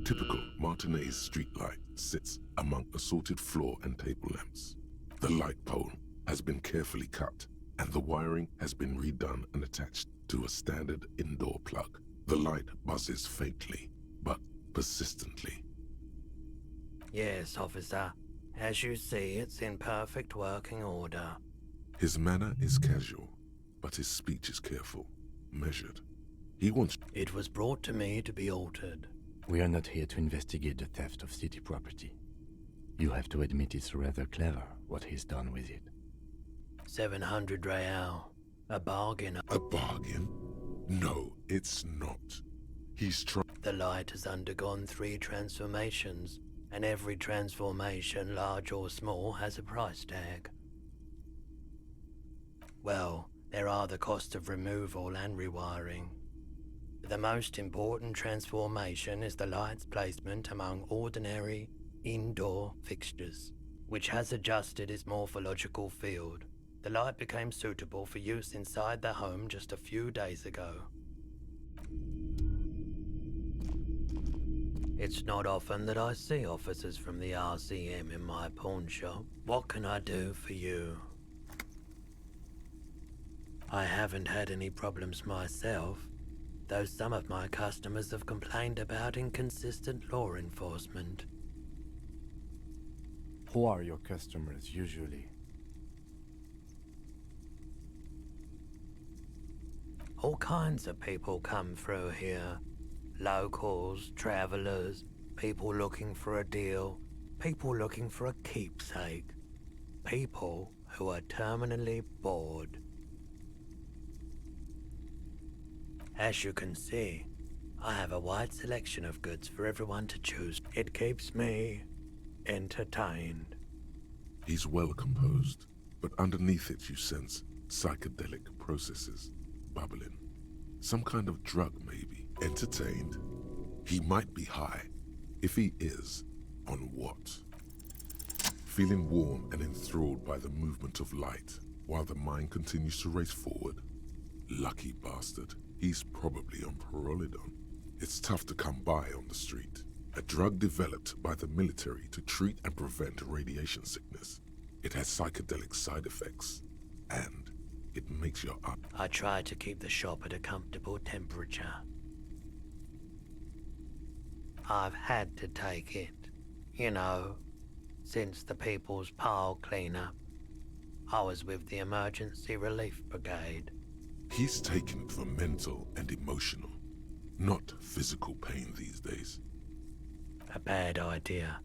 typical Martinez streetlight sits among assorted floor and table lamps. The light pole has been carefully cut, and the wiring has been redone and attached to a standard indoor plug. The light buzzes faintly, but persistently. Yes, officer. As you see, it's in perfect working order. His manner is casual, but his speech is careful, measured. He wants... It was brought to me to be altered. We are not here to investigate the theft of city property. You have to admit it's rather clever what he's done with it. 700 real. A bargain. A bargain? No, it's not. He's trying... The light has undergone 3 transformations, and every transformation, large or small, has a price tag. Well, there are the cost of removal and rewiring. The most important transformation is the light's placement among ordinary indoor fixtures, which has adjusted its morphological field. The light became suitable for use inside the home just a few days ago. It's not often that I see officers from the RCM in my pawn shop. What can I do for you? I haven't had any problems myself, though some of my customers have complained about inconsistent law enforcement. Who are your customers usually? All kinds of people come through here. Locals, travelers, people looking for a deal, people looking for a keepsake, people who are terminally bored. As you can see, I have a wide selection of goods for everyone to choose. It keeps me entertained. He's well composed, but underneath it you sense psychedelic processes bubbling. Some kind of drug, maybe. Entertained? He might be high. If he is, on what? Feeling warm and enthralled by the movement of light, while the mind continues to race forward. Lucky bastard. He's probably on Parolidon. It's tough to come by on the street. A drug developed by the military to treat and prevent radiation sickness. It has psychedelic side effects, and it makes you up. I try to keep the shop at a comfortable temperature. I've had to take it, you know, since the People's Pile cleanup. I was with the Emergency Relief Brigade. He's taken it for mental and emotional, not physical pain these days. A bad idea.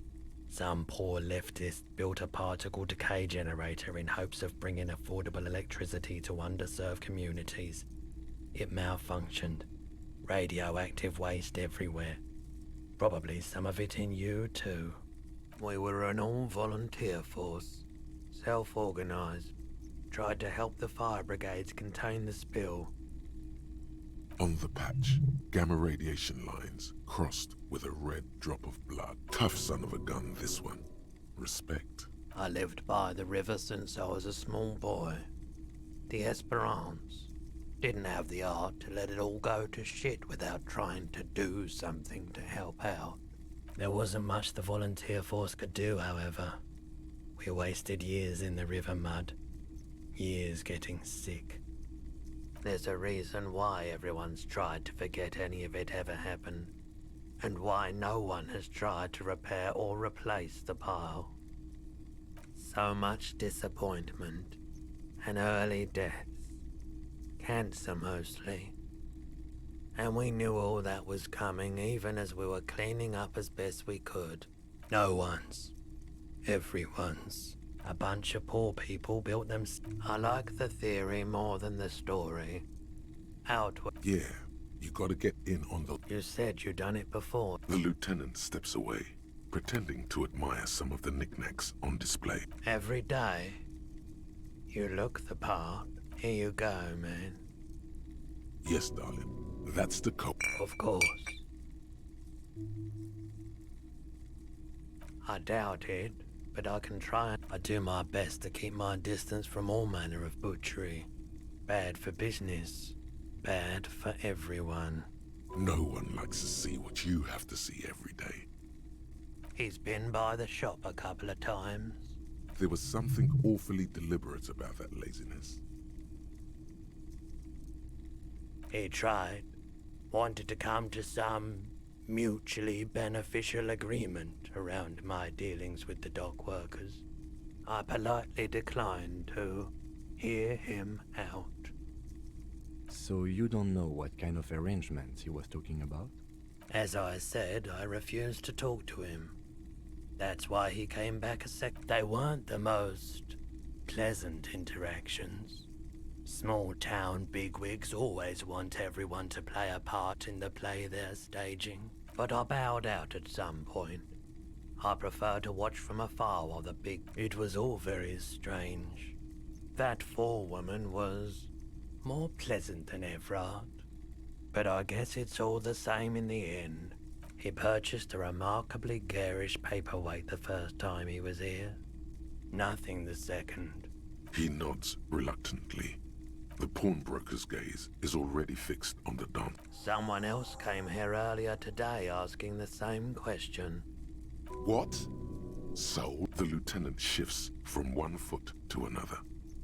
Some poor leftist built a particle decay generator in hopes of bringing affordable electricity to underserved communities. It malfunctioned. Radioactive waste everywhere. Probably some of it in you too. We were an all-volunteer force, self-organized. Tried to help the fire brigades contain the spill. On the patch, gamma radiation lines crossed with a red drop of blood. Tough son of a gun, this one. Respect. I lived by the river since I was a small boy. The Esperance. Didn't have the art to let it all go to shit without trying to do something to help out. There wasn't much the volunteer force could do, however. We wasted years in the river mud. Years getting sick. There's a reason why everyone's tried to forget any of it ever happened, and why no one has tried to repair or replace the pile. So much disappointment, and early deaths. Cancer mostly. And we knew all that was coming even as we were cleaning up as best we could. No one's. Everyone's. A bunch of poor people built them. I like the theory more than the story. Outward. Yeah, you gotta get in on the... You said you'd done it before. The lieutenant steps away, pretending to admire some of the knickknacks on display. Every day. You look the part. Here you go, man. Yes, darling. That's the code. Of course. I doubt it. But I can try. I do my best to keep my distance from all manner of butchery. Bad for business. Bad for everyone. No one likes to see what you have to see every day. He's been by the shop a couple of times. There was something awfully deliberate about that laziness. He tried. Wanted to come to some mutually beneficial agreement around my dealings with the dock workers. I politely declined to hear him out. So you don't know what kind of arrangements he was talking about? As I said, I refused to talk to him. That's why he came back a sec. They weren't the most pleasant interactions. Small town bigwigs always want everyone to play a part in the play they're staging. But I bowed out at some point. I prefer to watch from afar while the big... It was all very strange. That forewoman was more pleasant than Evrard. But I guess it's all the same in the end. He purchased a remarkably garish paperweight the first time he was here. Nothing the second. He nods reluctantly. The pawnbroker's gaze is already fixed on the Don. Someone else came here earlier today asking the same question. What? So the lieutenant shifts from one foot to another.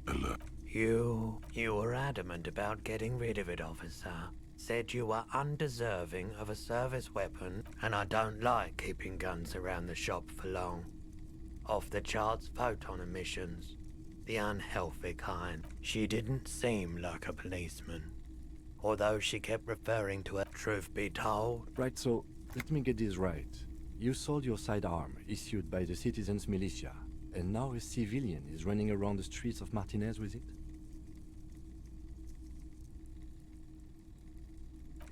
Alert. You were adamant about getting rid of it, officer. Said you were undeserving of a service weapon, and I don't like keeping guns around the shop for long. Off the charts photon emissions. The unhealthy kind. She didn't seem like a policeman. Although she kept referring to her, truth be told. Right, so let me get this right. You sold your sidearm, issued by the citizens' militia, and now a civilian is running around the streets of Martinez with it?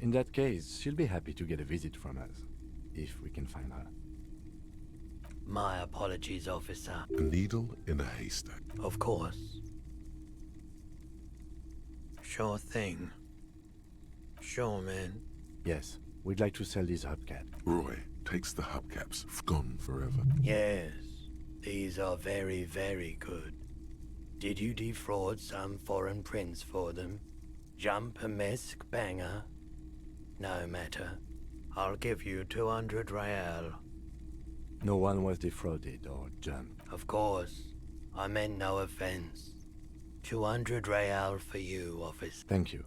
In that case, she'll be happy to get a visit from us, if we can find her. My apologies, officer. A needle in a haystack. Of course. Sure thing. Sure, man. Yes, we'd like to sell these hubcaps. Roy takes the hubcaps. Gone forever. Yes, these are very, very good. Did you defraud some foreign prince for them? Jump-a-mesk banger? No matter. I'll give you 200 real. No one was defrauded or jumped. Of course. I meant no offense. 200 real for you, officer. Thank you.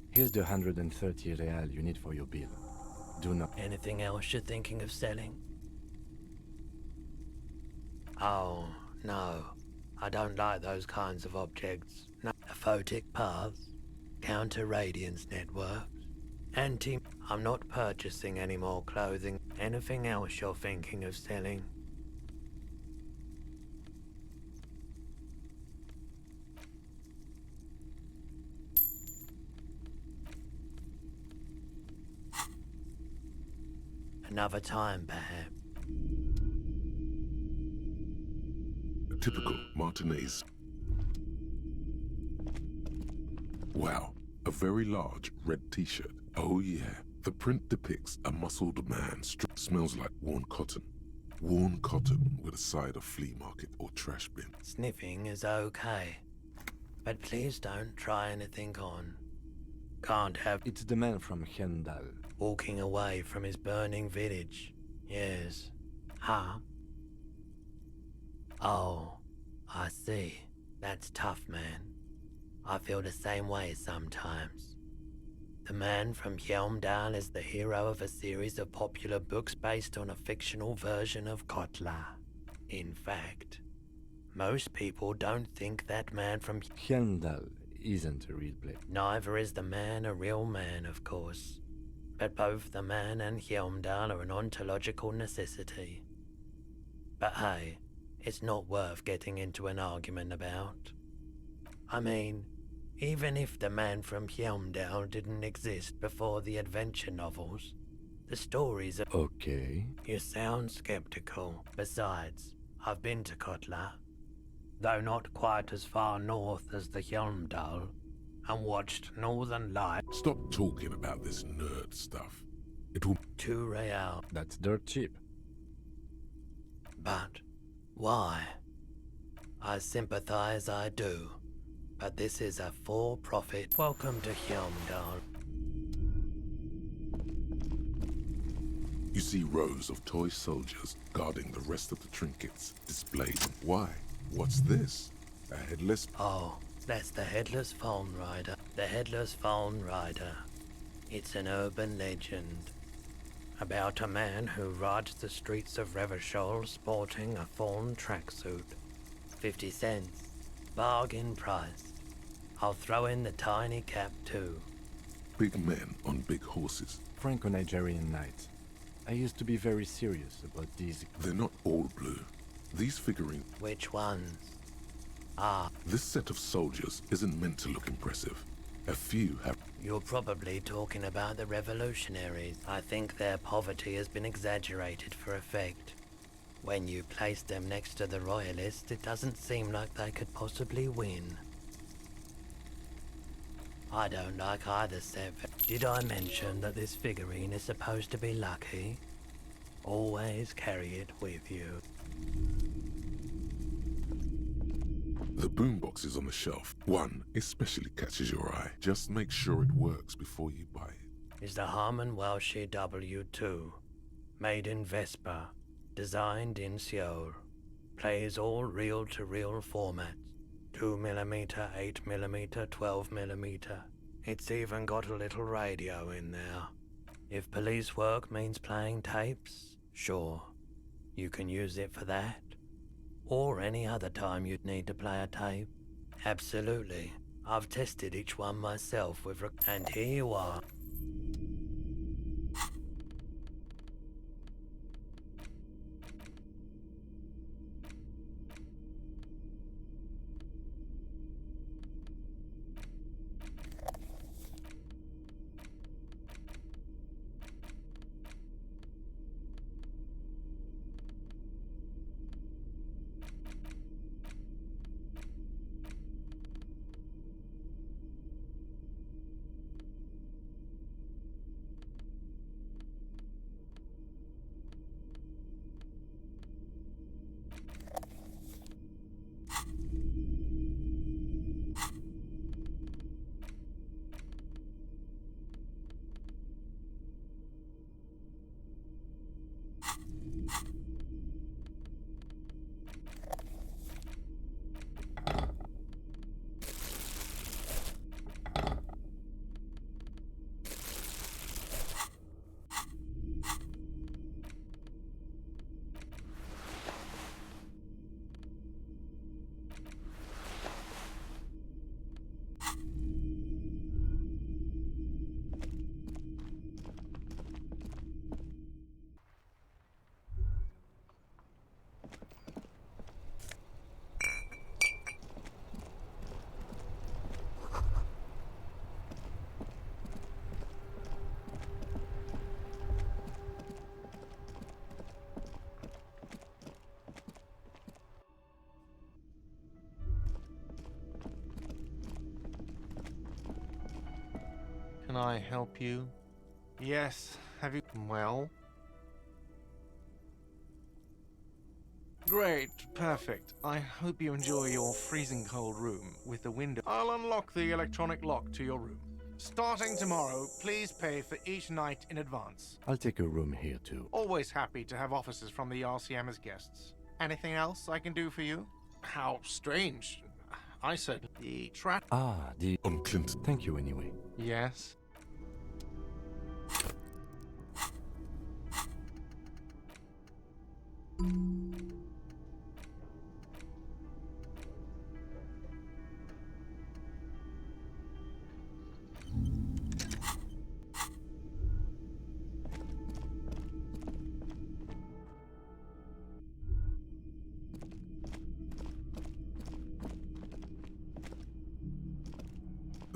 Here's the 130 real you need for your bill. Do not... Anything else you're thinking of selling? Oh, no. I don't like those kinds of objects. No. Aphotic paths, counter-radiance networks, I'm not purchasing any more clothing. Anything else you're thinking of selling? Another time, perhaps. A typical Martinez. Wow, a very large red t-shirt. Oh yeah, the print depicts a muscled man. Smells like worn cotton. Worn cotton with a side of flea market or trash bin. Sniffing is okay, but please don't try anything on. Can't have... It's the man from Hendal. Walking away from his burning village. Yes. Huh? Oh, I see. That's tough, man. I feel the same way sometimes. The man from Hjelmdal is the hero of a series of popular books based on a fictional version of Kotla. In fact, most people don't think that man from Hjelmdal isn't a real place. Neither is the man a real man, of course. But both the man and Hjelmdal are an ontological necessity. But hey, it's not worth getting into an argument about. I mean, even if the man from Hjelmdal didn't exist before the adventure novels, the stories are... Okay. You sound skeptical. Besides, I've been to Kotla, though not quite as far north as the Hjelmdal, and watched Northern Lights. Stop talking about this nerd stuff. It will... 2 real. That's dirt cheap. But why? I sympathize, I do. But this is a for-profit. Welcome to Hjelmdal. You see rows of toy soldiers guarding the rest of the trinkets displayed. Why? What's this? A headless... Oh, that's the Headless Phone Rider. The Headless Phone Rider. It's an urban legend about a man who rides the streets of Revachol sporting a fawn tracksuit. 50 cents. Bargain price. I'll throw in the tiny cap too. Big men on big horses. Franco-Nigerian knights. I used to be very serious about these. They're not all blue. These figurines... Which ones? Ah, This set of soldiers isn't meant to look impressive. A few have... you're probably talking about the revolutionaries. I think their poverty has been exaggerated for effect. When you place them next to the royalists, it doesn't seem like they could possibly win. I don't like either set. Did I mention that this figurine is supposed to be lucky? Always carry it with you. The boombox is on the shelf. One especially catches your eye. Just make sure it works before you buy it. Is the Harman Welsh W2, made in Vespa, designed in Seoul, plays all reel-to-reel formats, 2mm, 8mm, 12mm. It's even got a little radio in there. If police work means playing tapes, sure, you can use it for that. Or any other time you'd need to play a tape. Absolutely. I've tested each one myself with and here you are. Can I help you? Yes. Have you... Well? Great. Perfect. I hope you enjoy your freezing cold room with the window. I'll unlock the electronic lock to your room. Starting tomorrow, please pay for each night in advance. I'll take a room here too. Always happy to have officers from the RCM as guests. Anything else I can do for you? How strange. I said the trap. Ah, the... On Clinton. Thank you anyway. Yes.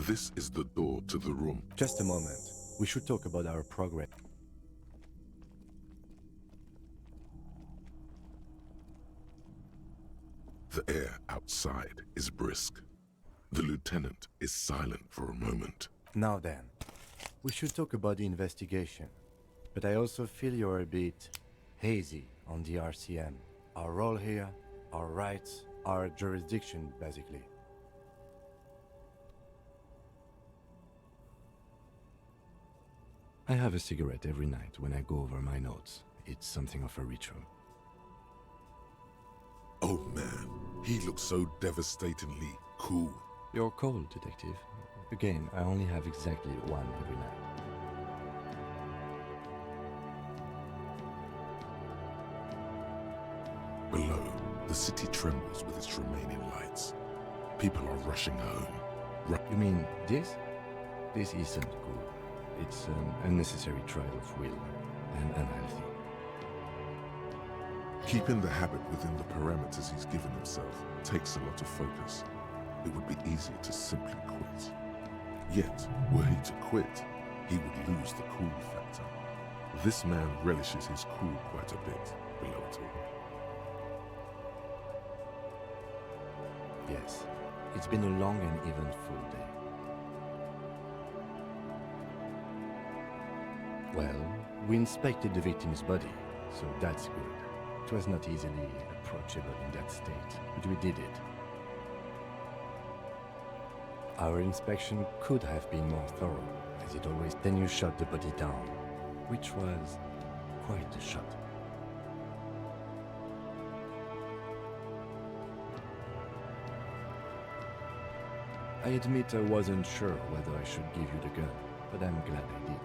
This is the door to the room. Just a moment. We should talk about our progress. The air outside is brisk. The lieutenant is silent for a moment. Now then, we should talk about the investigation. But I also feel you're a bit hazy on the RCM. Our role here, our rights, our jurisdiction, basically. I have a cigarette every night when I go over my notes. It's something of a ritual. Oh man, he looks so devastatingly cool. You're cold, Detective. Again, I only have exactly one every night. Below, the city trembles with its remaining lights. People are rushing home. You mean this? This isn't good. It's an unnecessary trial of will and unhealthy. Keeping the habit within the parameters he's given himself takes a lot of focus. It would be easier to simply quit. Yet, were he to quit, he would lose the cool factor. This man relishes his cool quite a bit below it all. Yes, it's been a long and eventful day. Well, we inspected the victim's body, so that's good. It was not easily approachable in that state, but we did it. Our inspection could have been more thorough, as it always. Then you shot the body down, which was quite a shot. I admit I wasn't sure whether I should give you the gun, but I'm glad I did.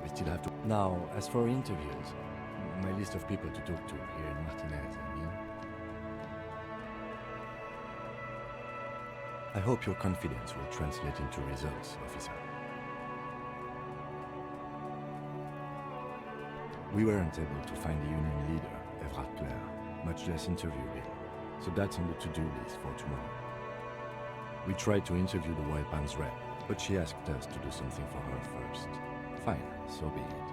We still have to. Now, as for interviews, my list of people to talk to here in Martinez, I mean. I hope your confidence will translate into results, officer. We weren't able to find the union leader, Everard Clare, much less interview him, so that's on the to-do list for tomorrow. We tried to interview the White Palms rep, but she asked us to do something for her first. Fine, so be it.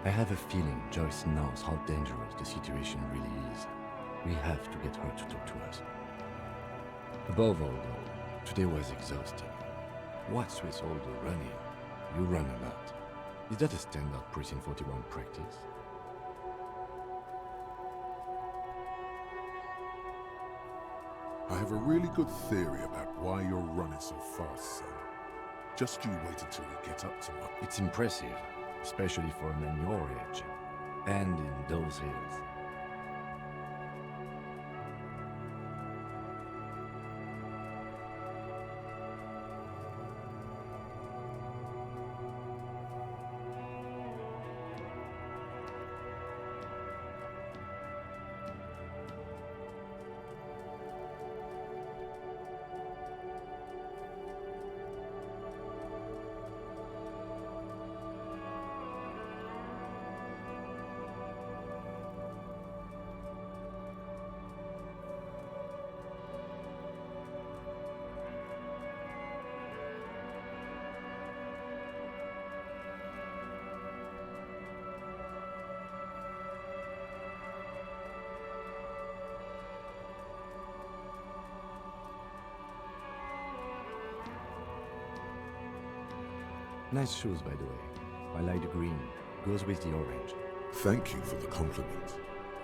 I have a feeling Joyce knows how dangerous the situation really is. We have to get her to talk to us. Above all, though, today was exhausting. What's with all the running? You run a lot. Is that a standard Precinct 41 practice? I have a really good theory about why you're running so fast, son. Just you wait until we get up tomorrow. It's impressive, especially for a man your age, and in those hills. Nice shoes, by the way. I like the green. Goes with the orange. Thank you for the compliment.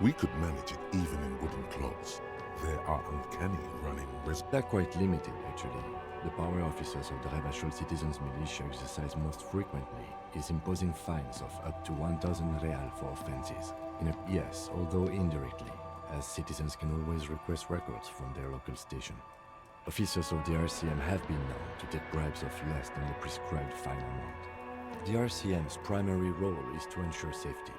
We could manage it even in wooden clogs. There are uncanny running risks. They're quite limited, actually. The power officers of the Ravachol Citizens Militia exercise most frequently is imposing fines of up to 1,000 real for offenses. Yes, although indirectly, as citizens can always request records from their local station. Officers of the RCM have been known to take bribes of less than the prescribed fine amount. The RCM's primary role is to ensure safety.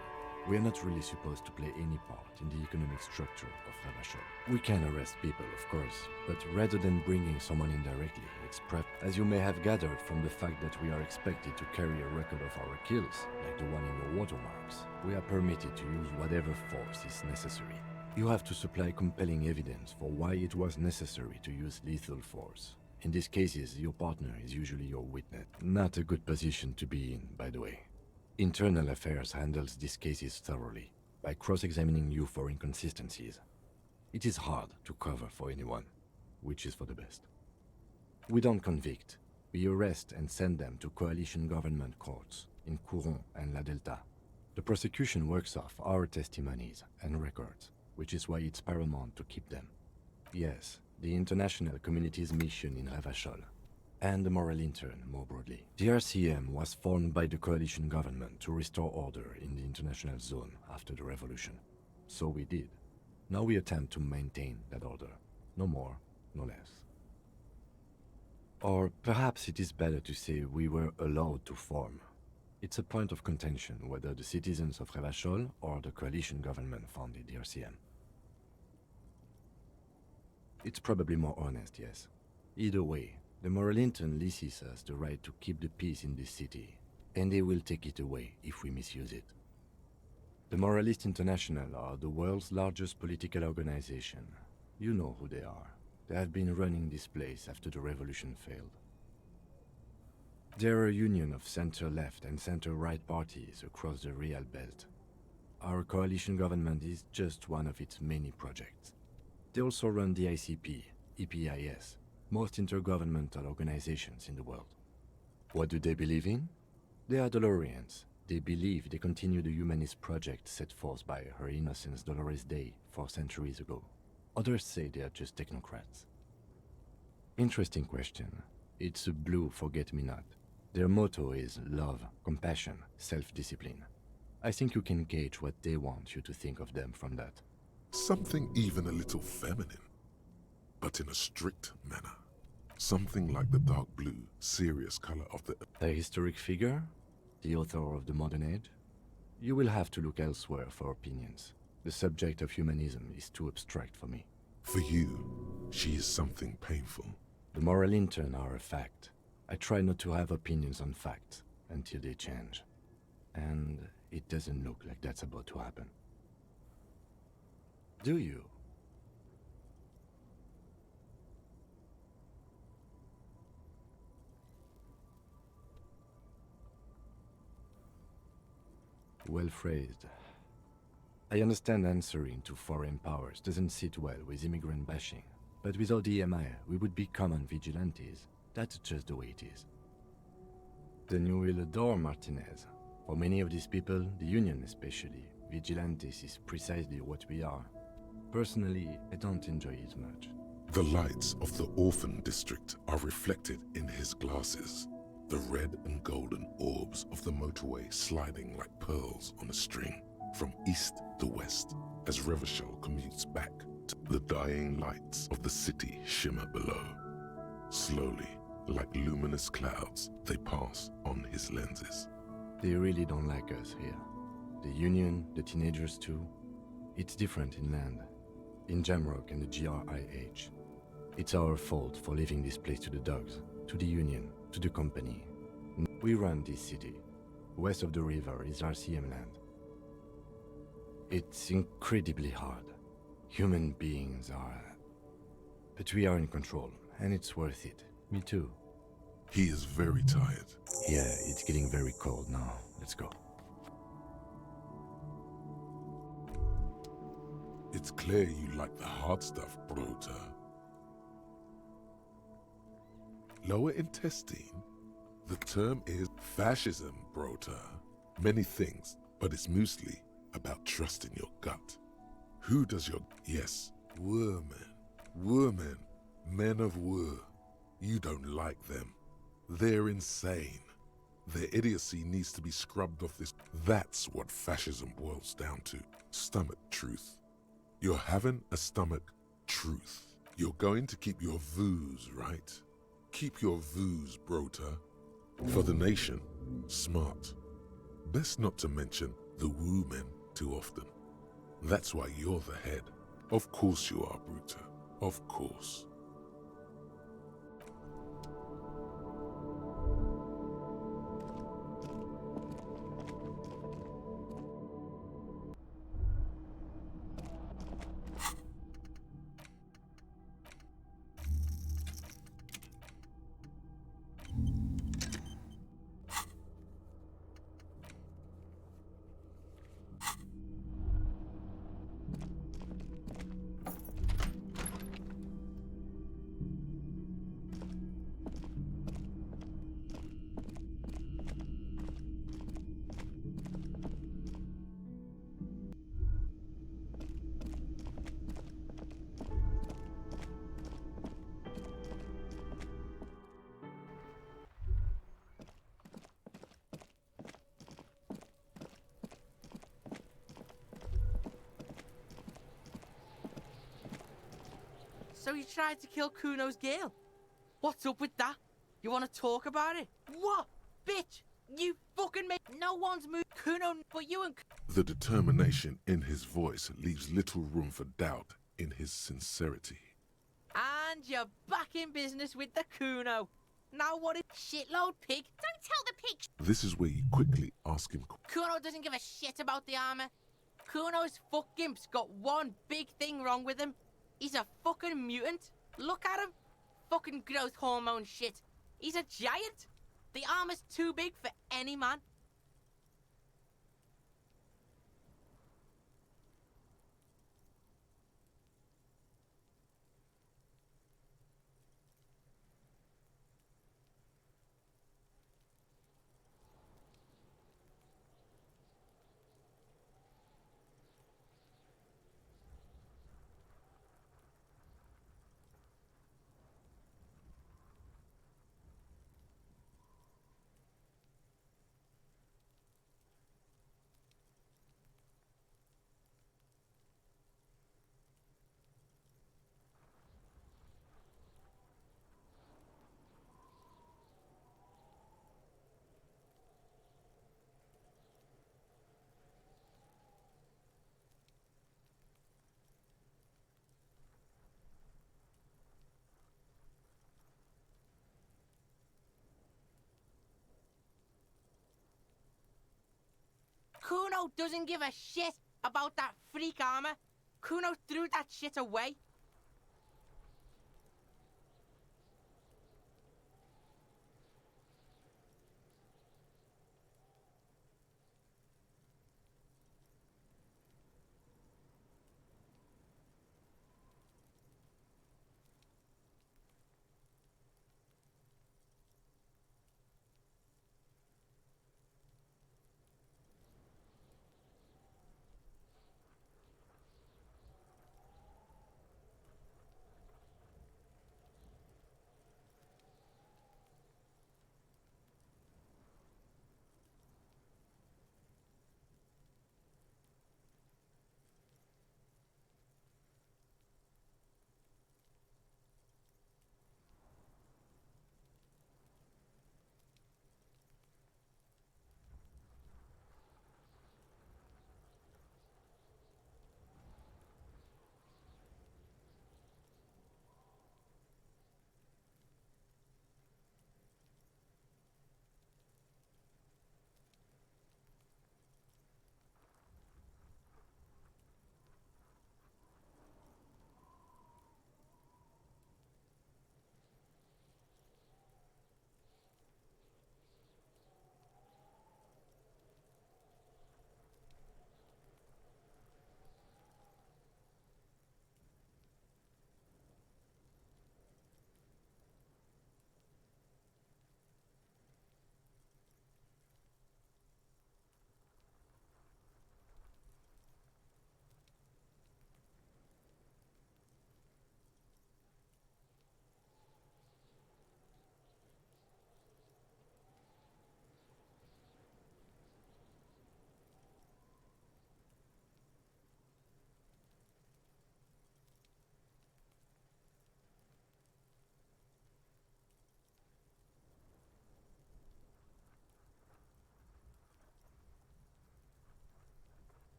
We are not really supposed to play any part in the economic structure of Ravachol. We can arrest people, of course, but rather than bringing someone in directly, it's as you may have gathered from the fact that we are expected to carry a record of our kills, like the one in your watermarks, we are permitted to use whatever force is necessary. You have to supply compelling evidence for why it was necessary to use lethal force. In these cases, your partner is usually your witness. Not a good position to be in, by the way. Internal Affairs handles these cases thoroughly, by cross-examining you for inconsistencies. It is hard to cover for anyone, which is for the best. We don't convict. We arrest and send them to coalition government courts in Couron and La Delta. The prosecution works off our testimonies and records, which is why it's paramount to keep them. Yes, the international community's mission in Ravachol. and the moral intern more broadly. The RCM was formed by the coalition government to restore order in the international zone after the revolution. So we did. Now we attempt to maintain that order. No more, no less. Or perhaps it is better to say we were allowed to form. It's a point of contention whether the citizens of Revachol or the coalition government founded the RCM. It's probably more honest, yes. Either way, the moral intern leases us the right to keep the peace in this city, and they will take it away if we misuse it. The Moralist International are the world's largest political organization. You know who they are. They have been running this place after the revolution failed. They're a union of center-left and center-right parties across the Real Belt. Our coalition government is just one of its many projects. They also run the ICP, EPIS, most intergovernmental organizations in the world. What do they believe in? They are Dolorians. They believe they continue the humanist project set forth by Her Innocence Dolores Day 4 centuries ago. Others say they are just technocrats. Interesting question. It's a blue forget-me-not. Their motto is love, compassion, self-discipline. I think you can gauge what they want you to think of them from that. Something even a little feminine, but in a strict manner. Something like the dark blue, serious color of the... A historic figure? The author of the modern age? You will have to look elsewhere for opinions. The subject of humanism is too abstract for me. For you, she is something painful. The moral intern are a fact. I try not to have opinions on facts until they change. And it doesn't look like that's about to happen. Do you? Well phrased. I understand answering to foreign powers doesn't sit well with immigrant bashing, but without the EMI, we would be common vigilantes. That's just the way it is. Then you will adore Martinez. For many of these people, the Union especially, vigilantes is precisely what we are. Personally, I don't enjoy it much. The lights of the orphan district are reflected in his glasses. The red and golden orbs of the motorway sliding like pearls on a string from east to west as Revachol commutes back to the dying lights of the city shimmer below. Slowly, like luminous clouds, they pass on his lenses. They really don't like us here. The Union, the teenagers too. It's different inland. In Jamrock and the GRIH. It's our fault for leaving this place to the dogs, to the Union, to the company. We run this city. West of the river is RCM land. It's incredibly hard. Human beings are... But we are in control, and it's worth it. Me too. He is very tired. Yeah, it's getting very cold now. Let's go. It's clear you like the hard stuff, bröther. Lower intestine? The term is fascism, bröther. Many things, but it's mostly about trusting your gut. Who does your... Yes, women, men of war. You don't like them. They're insane. Their idiocy needs to be scrubbed off this. That's what fascism boils down to. Stomach truth. You're having a stomach truth. You're going to keep your views, right? Keep your views, bröther. For the nation, smart. Best not to mention the women too often. That's why you're the head. Of course you are, bröther. Of course. So you tried to kill Kuno's girl? What's up with that? You want to talk about it? What? Bitch! You fucking make no one's moved Kuno but you and... The determination in his voice leaves little room for doubt in his sincerity. And you're back in business with the Kuno. Now what is shitload pig? Don't tell the pig. This is where you quickly ask him, Kuno doesn't give a shit about the armor. Kuno's fuckgimp's got one big thing wrong with him. He's a fucking mutant. Look at him. Fucking growth hormone shit. He's a giant. The armor's too big for any man. Kuno doesn't give a shit about that freak armor. Kuno threw that shit away.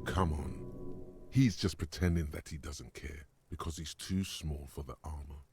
Come on. He's just pretending that he doesn't care because he's too small for the armor.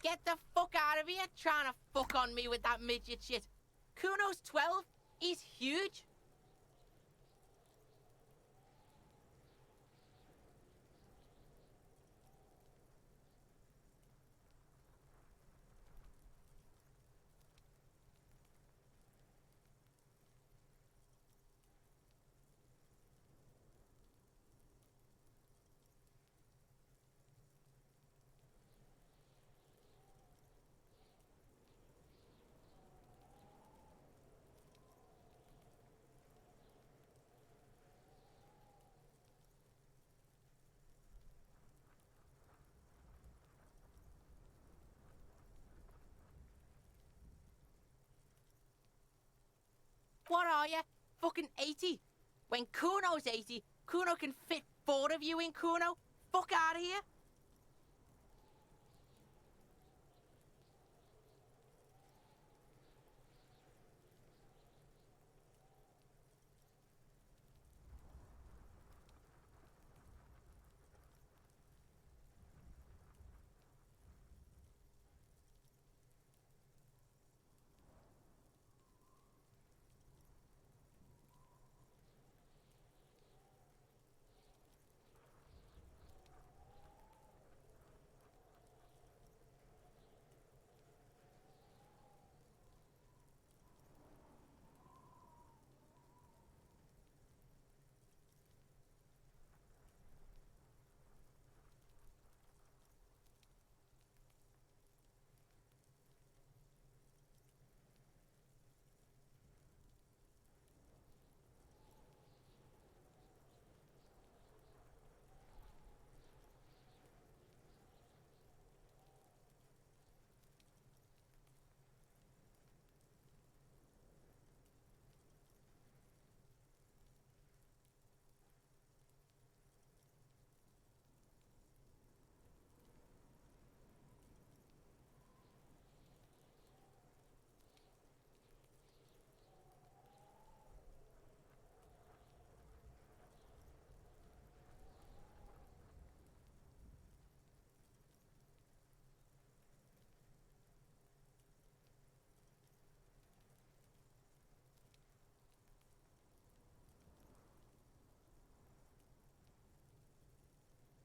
Get the fuck out of here trying to fuck on me with that midget shit. Kuno's 12. He's huge. What are you? Fucking 80? When Kuno's 80, Kuno can fit 4 of you in Kuno. Fuck out of here.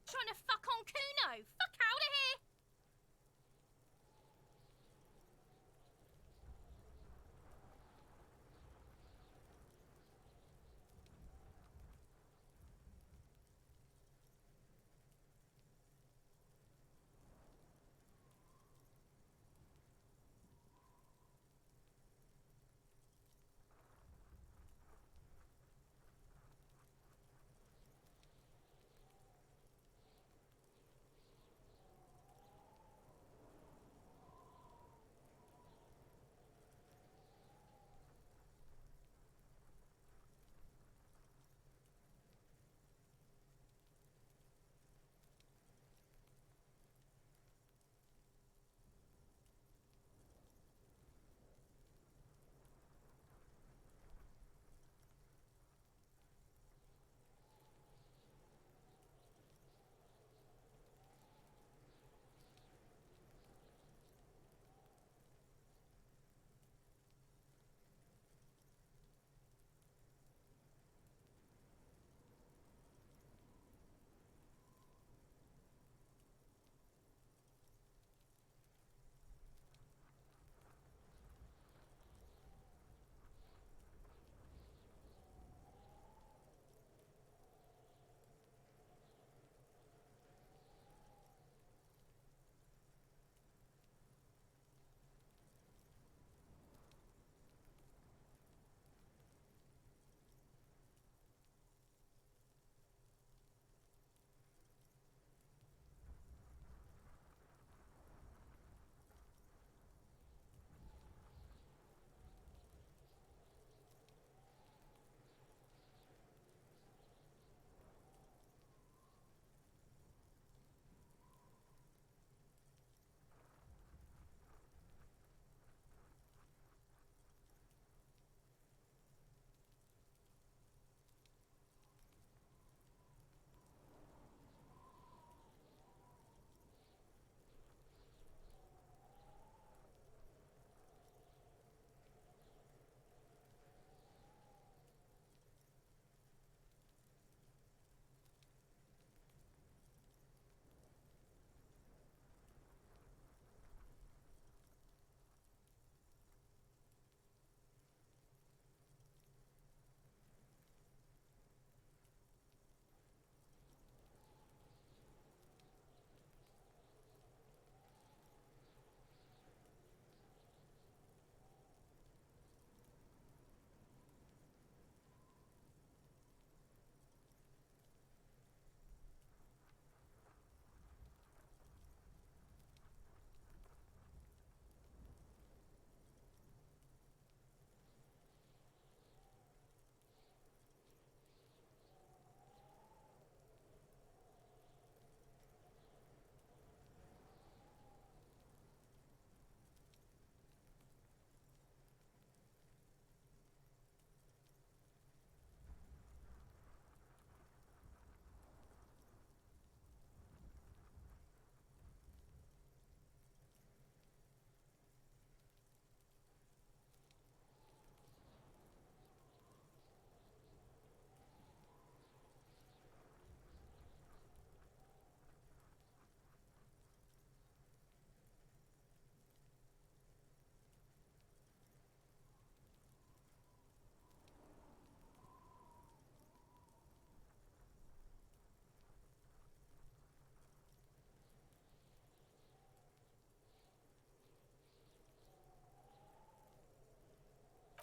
Trying to fuck on Kuno. Fuck out of here.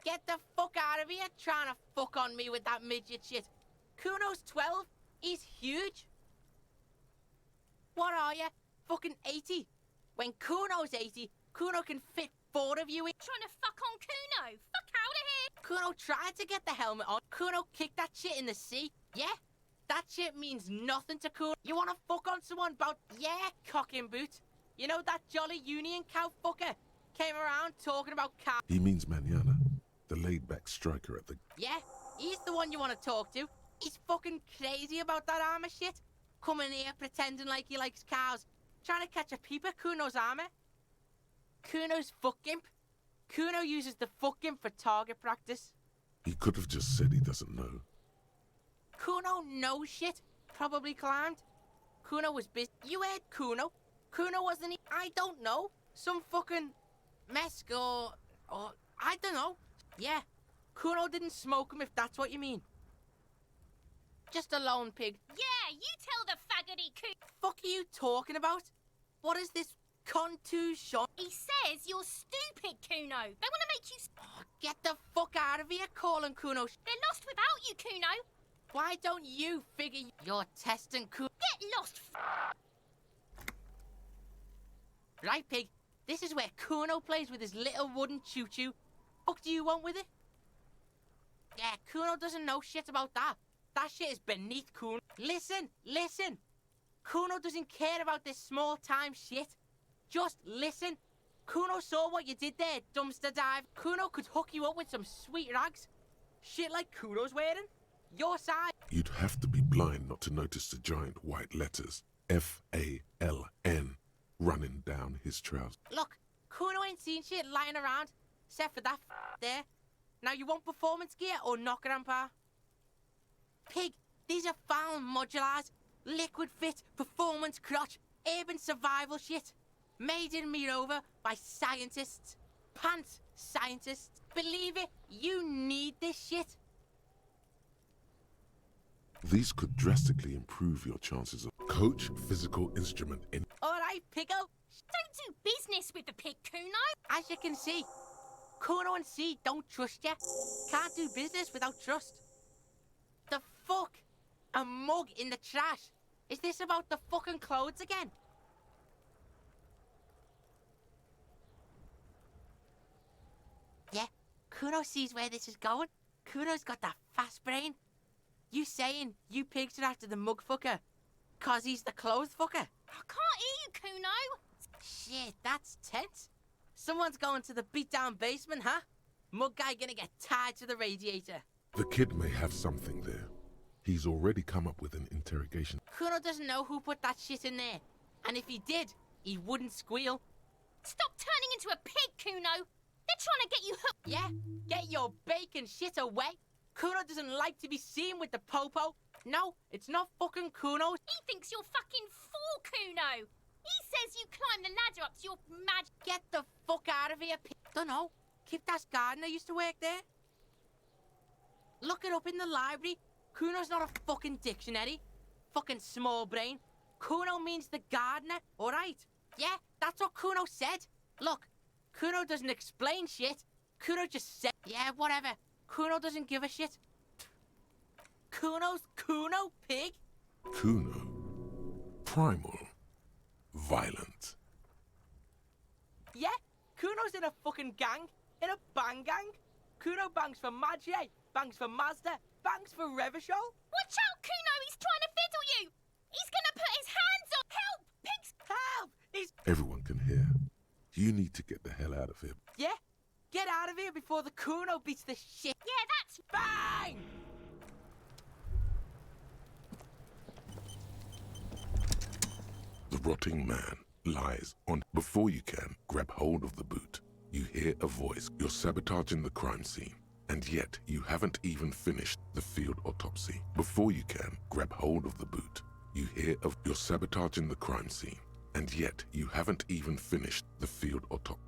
Get the fuck out of here trying to fuck on me with that midget shit. Kuno's 12. He's huge. What are you? Fucking 80? When Kuno's 80, Kuno can fit 4 of you in. Trying to fuck on Kuno. Fuck out of here. Kuno tried to get the helmet on. Kuno kicked that shit in the sea. Yeah? That shit means nothing to Kuno. You wanna fuck on someone about, yeah, cock and boot? You know that jolly union cow fucker came around talking about cow. He means Manana, the laid-back striker at the... Yeah, he's the one you want to talk to. He's fucking crazy about that armor shit. Coming here pretending like he likes cows. Trying to catch a peep at Kuno's armor. Kuno's fuck gimp. Kuno uses the fuck gimp for target practice. He could have just said he doesn't know. Kuno knows shit. Probably climbed. Kuno was busy. You heard Kuno. Kuno wasn't he? I don't know. Some fucking mesk or I don't know. Yeah. Kuno didn't smoke him if that's what you mean. Just a lone pig. Yeah, you tell the faggoty Kuno. Fuck are you talking about? What is this contusion? He says you're stupid, Kuno. They want to make you... Oh, get the fuck out of here calling Kuno. They're lost without you, Kuno. Why don't you figure you're testing Kuno? Get lost. Right, pig. This is where Kuno plays with his little wooden choo-choo. What do you want with it? Yeah, Kuno doesn't know shit about that. That shit is beneath Kuno. Listen. Kuno doesn't care about this small-time shit. Just listen. Kuno saw what you did there, dumpster dive. Kuno could hook you up with some sweet rags. Shit like Kuno's wearing. Your side. You'd have to be blind not to notice the giant white letters, F-A-L-N, running down his trousers. Look, Kuno ain't seen shit lying around, except for that there. Now you want performance gear or not, Grandpa? Pig, these are found modulars. Liquid fit, performance crotch, urban survival shit. Made in Mirova by scientists. Pants scientists. Believe it, you need this shit. These could drastically improve your chances of coach physical instrument in... Alright, Piggo. Don't do business with the pig, Kuno. As you can see, Kuno and C don't trust you. Can't do business without trust. The fuck? A mug in the trash? Is this about the fucking clothes again? Yeah, Kuno sees where this is going. Kuno's got that fast brain. You saying you pigs are after the mug fucker? Cause he's the clothes fucker? I can't hear you, Kuno. Shit, that's tense. Someone's going to the beat-down basement, huh? Mug guy gonna get tied to the radiator. The kid may have something there. He's already come up with an interrogation. Kuno doesn't know who put that shit in there. And if he did, he wouldn't squeal. Stop turning into a pig, Kuno. They're trying to get you hooked. Yeah? Get your bacon shit away. Kuno doesn't like to be seen with the popo. No, it's not fucking Kuno. He thinks you're fucking fool, Kuno. He says you climb the ladder up to your mad... Get the fuck out of here, Dunno. Kiptas gardener used to work there. Look it up in the library. Kuno's not a fucking dictionary. Fucking small brain. Kuno means the gardener, alright? Yeah, that's what Kuno said. Look, Kuno doesn't explain shit. Kuno just said, yeah, whatever. Kuno doesn't give a shit. Kuno's Kuno, pig? Kuno. Primal. Violent. Yeah, Kuno's in a fucking gang. In a bang gang. Kuno bangs for Maggie, bangs for Mazda, bangs for Revachol. Watch out, Kuno! He's trying to fiddle you! He's gonna put his hands on... Help! Pigs! Help! He's... Everyone can hear. You need to get the hell out of here. Yeah? Get out of here before the Kuno beats the shit. Yeah, that's... Bang! The rotting man lies on... Before you can grab hold of the boot, you hear a voice. You're sabotaging the crime scene, and yet you haven't even finished the field autopsy. Before you can grab hold of the boot, you hear of... You're sabotaging the crime scene, and yet you haven't even finished the field autopsy.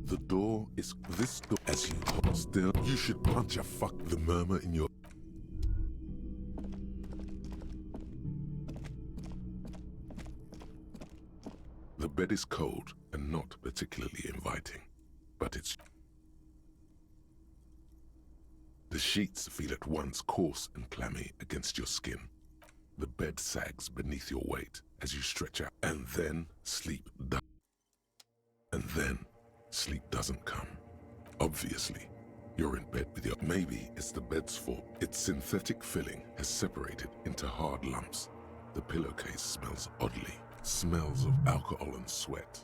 The door is this door. As you hold still, you should punch a fuck the murmur in your. The bed is cold and not particularly inviting, but it's. The sheets feel at once coarse and clammy against your skin. The bed sags beneath your weight as you stretch out, and then sleep doesn't come. Obviously, you're in bed with your. Maybe it's the bed's fault. Its synthetic filling has separated into hard lumps. The pillowcase smells oddly. Smells of alcohol and sweat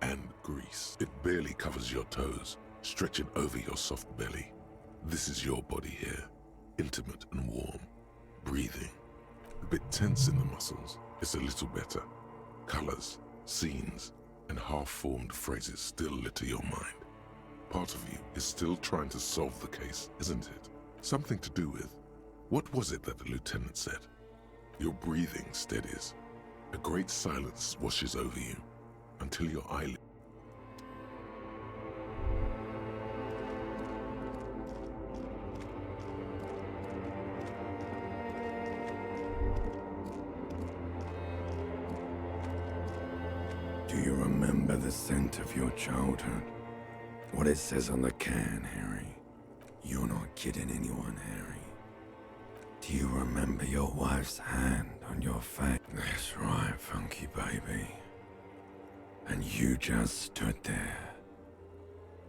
and grease. It barely covers your toes, stretching over your soft belly. This is your body here, intimate and warm, breathing. A bit tense in the muscles. It's a little better. Colors, scenes, and half-formed phrases still litter your mind. Part of you is still trying to solve the case, isn't it? Something to do with, what was it that the lieutenant said? Your breathing steadies. A great silence washes over you until your eyelid. Do you remember the scent of your childhood? What it says on the can, Harry? You're not kidding anyone, Harry. Do you remember your wife's hand on your face? That's right, funky baby. And you just stood there.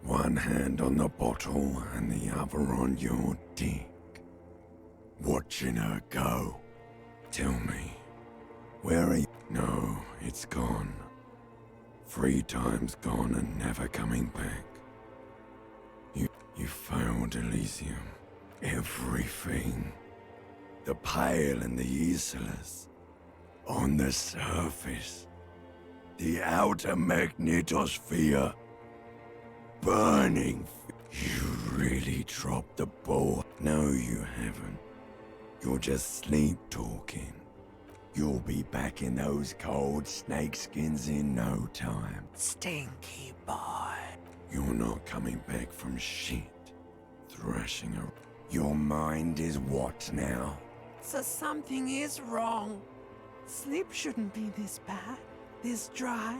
One hand on the bottle and the other on your dick. Watching her go. Tell me, where are you? No, it's gone. 3 times gone and never coming back. You failed, Elysium. Everything. The pale and the useless. On the surface. The outer magnetosphere. Burning. You really dropped the ball. No, you haven't. You're just sleep talking. You'll be back in those cold snakeskins in no time. Stinky boy. You're not coming back from shit. Thrashing around. Your mind is what now? So something is wrong. Sleep shouldn't be this bad, this dry,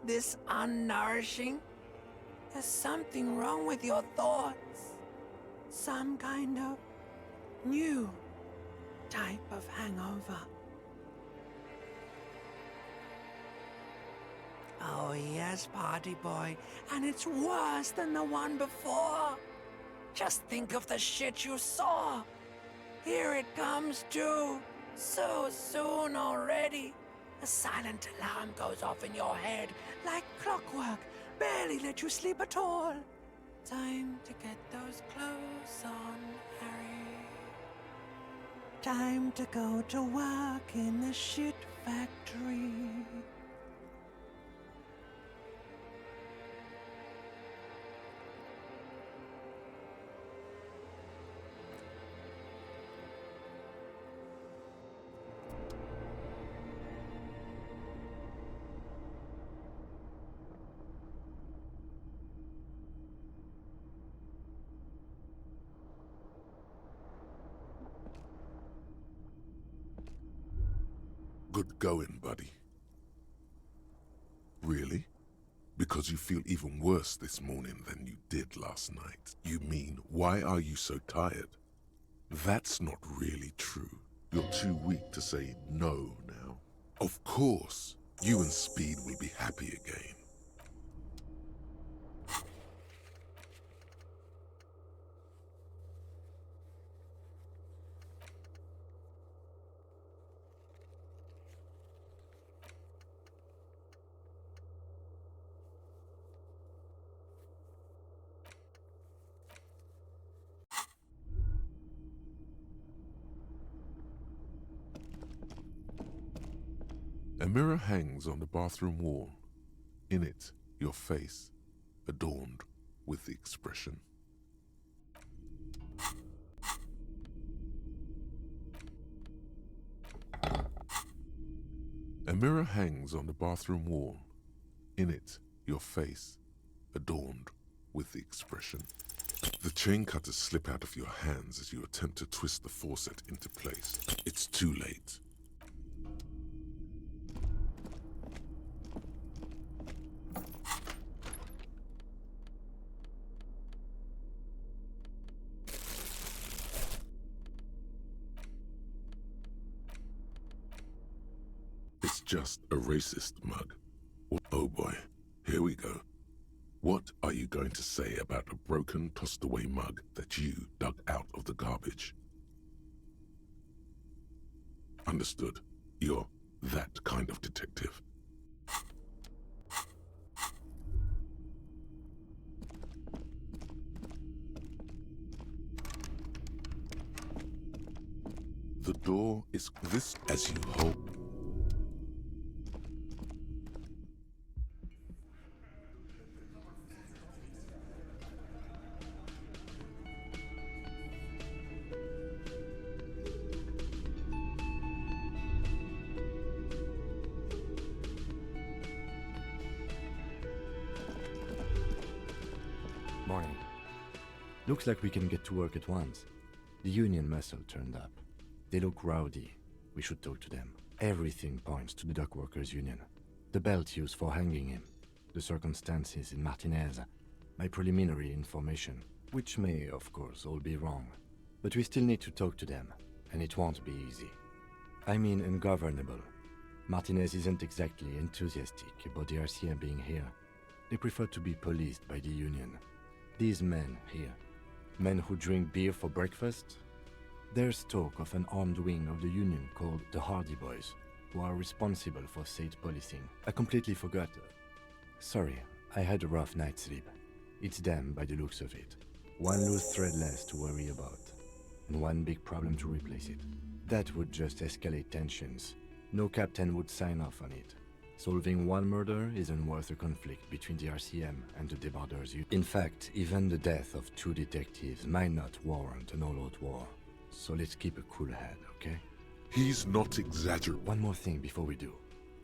this unnourishing. There's something wrong with your thoughts. Some kind of new type of hangover. Oh yes, party boy, and it's worse than the one before. Just think of the shit you saw. Here it comes too, so soon already. A silent alarm goes off in your head like clockwork, barely let you sleep at all. Time to get those clothes on, Harry. Time to go to work in the shit factory. Good going, buddy. Really? Because you feel even worse this morning than you did last night. You mean, why are you so tired? That's not really true. You're too weak to say no now. Of course, you and Speed will be happy again. A mirror hangs on the bathroom wall. In it, your face, adorned with the expression. A mirror hangs on the bathroom wall. In it, your face, adorned with the expression. The chain cutters slip out of your hands as you attempt to twist the faucet into place. It's too late. It's just a racist mug. Oh boy, here we go. What are you going to say about a broken, tossed-away mug that you dug out of the garbage? Understood. You're that kind of detective. The door is this as you hope. Morning. Looks like we can get to work at once. The union muscle turned up. They look rowdy. We should talk to them. Everything points to the dock workers union. The belt used for hanging him. The circumstances in Martinez. My preliminary information. Which may, of course, all be wrong. But we still need to talk to them. And it won't be easy. I mean ungovernable. Martinez isn't exactly enthusiastic about the RCM being here. They prefer to be policed by the union. These men here, men who drink beer for breakfast, there's talk of an armed wing of the union called the Hardy Boys, who are responsible for state policing. I completely forgot. Sorry, I had a rough night's sleep. It's them by the looks of it. One loose thread less to worry about, and one big problem to replace it. That would just escalate tensions. No captain would sign off on it. Solving one murder isn't worth a conflict between the RCM and the debarders. In fact, even the death of 2 detectives might not warrant an all-out war. So let's keep a cool head, okay? He's not exaggerating. One more thing before we do.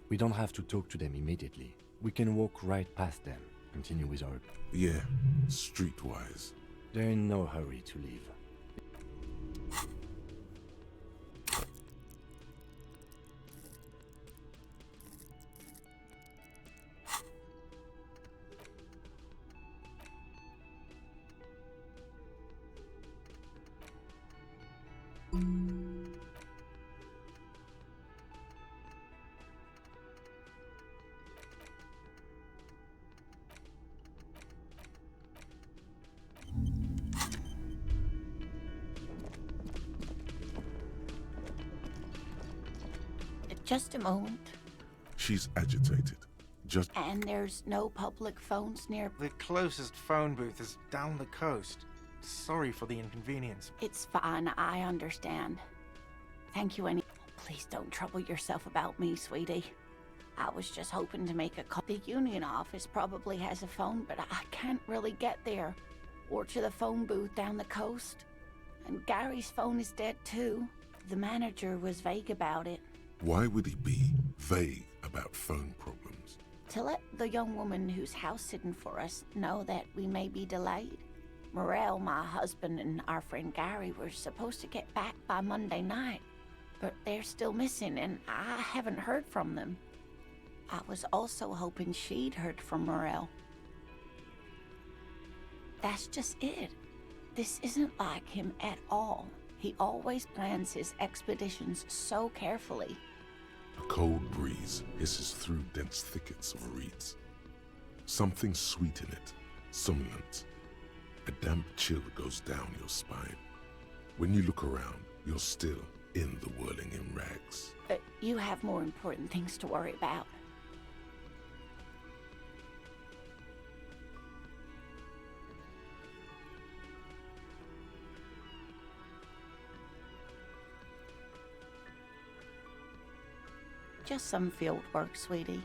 We don't have to talk to them immediately. We can walk right past them, continue with our... Yeah, streetwise. They're in no hurry to leave. Just a moment. She's agitated. Just... And there's no public phones near. The closest phone booth is down the coast. Sorry for the inconvenience. It's fine, I understand. Thank you any. Please don't trouble yourself about me, sweetie. I was just hoping to make a call. The union office probably has a phone, but I can't really get there. Or to the phone booth down the coast. And Gary's phone is dead too. The manager was vague about it. Why would he be vague about phone problems? To let the young woman who's house-sitting for us know that we may be delayed. Morel, my husband, and our friend Gary were supposed to get back by Monday night, but they're still missing, and I haven't heard from them. I was also hoping she'd heard from Morel. That's just it. This isn't like him at all. He always plans his expeditions so carefully. A cold breeze hisses through dense thickets of reeds. Something sweet in it, somnolent. A damp chill goes down your spine. When you look around, you're still in the whirling in rags. You have more important things to worry about. Just some field work, sweetie.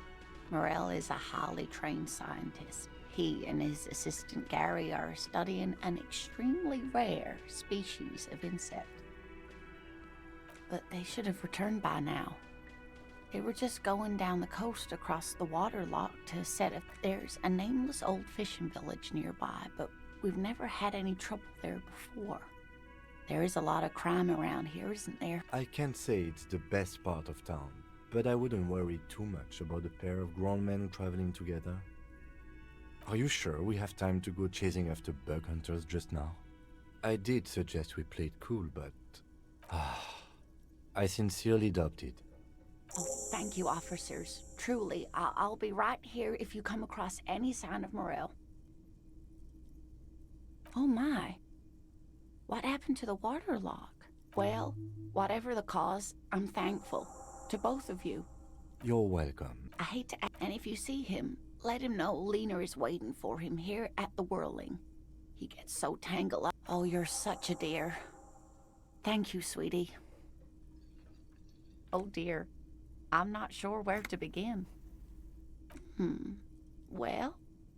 Morel is a highly trained scientist. He and his assistant Gary are studying an extremely rare species of insect. But they should have returned by now. They were just going down the coast across the water lock to set up. There's a nameless old fishing village nearby, but we've never had any trouble there before. There is a lot of crime around here, isn't there? I can't say it's the best part of town, but I wouldn't worry too much about a pair of grown men traveling together. Are you sure we have time to go chasing after bug hunters just now? I did suggest we play it cool, but... I sincerely doubt it. Oh, thank you, officers. Truly, I'll be right here if you come across any sign of Morel. Oh my. What happened to the water lock? Well, whatever the cause, I'm thankful. To both of you. You're welcome. I hate to and if you see him, let him know Lena is waiting for him here at the Whirling. He gets so tangled up. Oh, you're such a dear. Thank you, sweetie. Oh dear. I'm not sure where to begin. Well,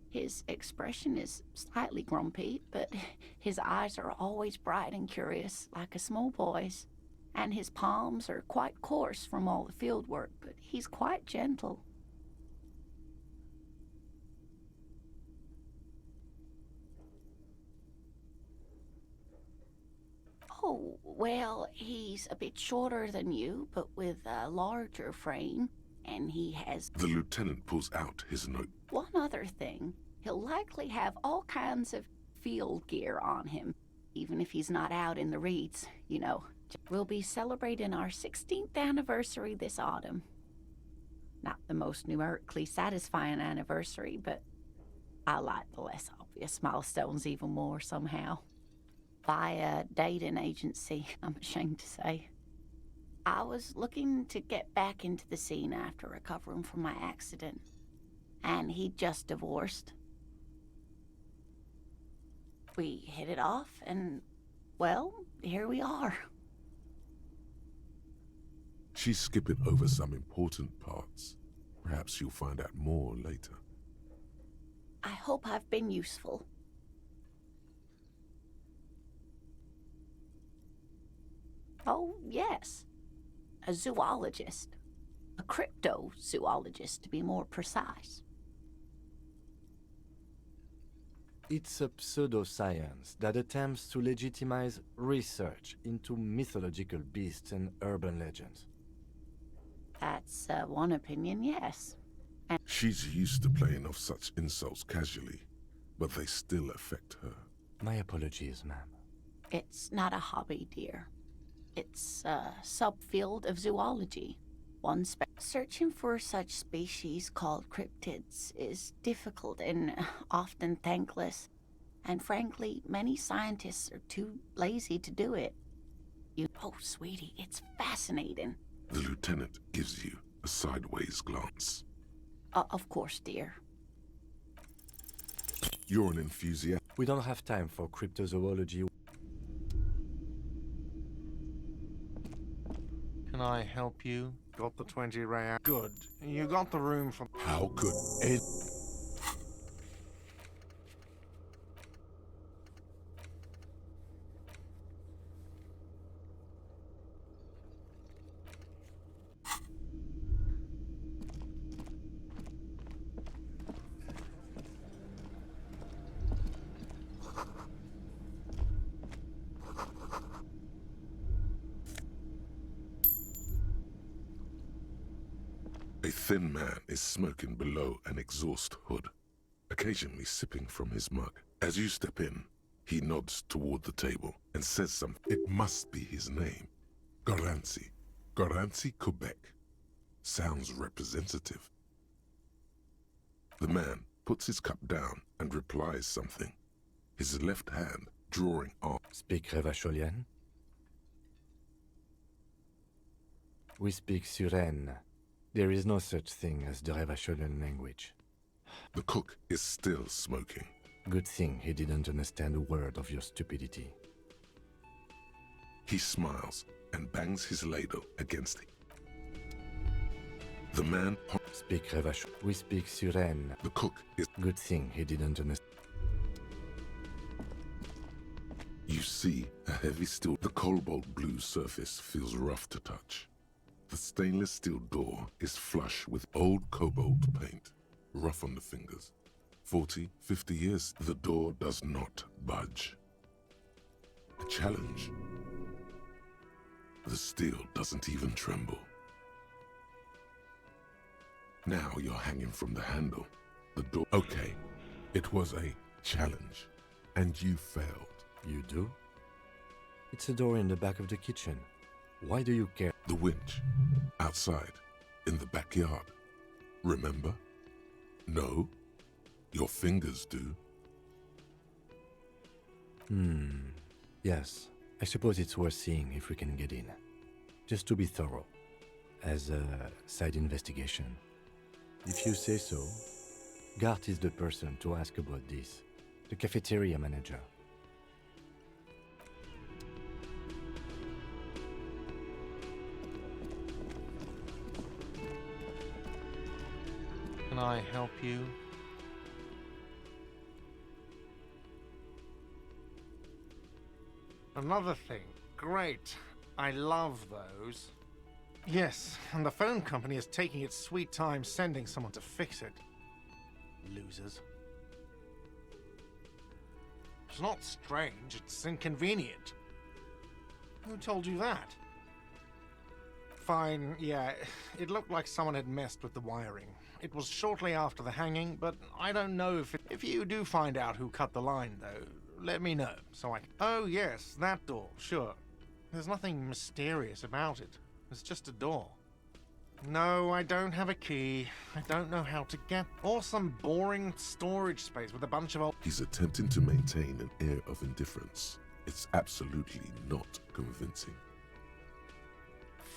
his expression is slightly grumpy, but his eyes are always bright and curious, like a small boy's. And his palms are quite coarse from all the field work, but he's quite gentle. Oh, well, he's a bit shorter than you, but with a larger frame, and he has... The lieutenant pulls out his note. One other thing, he'll likely have all kinds of field gear on him, even if he's not out in the reeds, you know. We'll be celebrating our 16th anniversary this autumn. Not the most numerically satisfying anniversary, but I like the less obvious milestones even more somehow. By a dating agency, I'm ashamed to say. I was looking to get back into the scene after recovering from my accident, and he'd just divorced. We hit it off, and, well, here we are. She's skipping over some important parts. Perhaps you'll find out more later. I hope I've been useful. Oh, yes. A zoologist. A cryptozoologist, to be more precise. It's a pseudoscience that attempts to legitimize research into mythological beasts and urban legends. That's one opinion, yes. She's used to playing off such insults casually, but they still affect her. My apologies, ma'am. It's not a hobby, dear. It's a subfield of zoology. Searching for such species called cryptids is difficult and often thankless. And frankly, many scientists are too lazy to do it. Oh, sweetie, it's fascinating. The lieutenant gives you a sideways glance. Of course, dear. You're an enthusiast. We don't have time for cryptozoology. Can I help you? Got the 20 real. Good. You got the room from... How could Ed... A thin man is smoking below an exhaust hood, occasionally sipping from his mug. As you step in, he nods toward the table and says something. It must be his name. Garancy. Garancy, Quebec. Sounds representative. The man puts his cup down and replies something, his left hand drawing off. Speak Revacholian? We speak Suren. There is no such thing as the Revacholian language. The cook is still smoking. Good thing he didn't understand a word of your stupidity. He smiles and bangs his ladle against it. The man... Speak Revacholian. We speak Suren. The cook is... Good thing he didn't understand. You see a heavy steel. The cobalt blue surface feels rough to touch. The stainless steel door is flush with old cobalt paint, rough on the fingers. 40, 50 years, the door does not budge. A challenge. The steel doesn't even tremble. Now you're hanging from the handle. The door. Okay, it was a challenge, and you failed. You do? It's a door in the back of the kitchen. Why do you care? The winch. Outside. In the backyard. Remember? No? Your fingers do. Yes. I suppose it's worth seeing if we can get in. Just to be thorough. As a side investigation. If you say so, Gart is the person to ask about this. The cafeteria manager. Can I help you? Another thing. Great. I love those. Yes, and the phone company is taking its sweet time sending someone to fix it. Losers. It's not strange, it's inconvenient. Who told you that? Fine, yeah, it looked like someone had messed with the wiring. It was shortly after the hanging, but I don't know if you do find out who cut the line, though, let me know, so I... Oh, yes, that door, sure. There's nothing mysterious about it. It's just a door. No, I don't have a key. I don't know how to get... Or some boring storage space with a bunch of old... He's attempting to maintain an air of indifference. It's absolutely not convincing.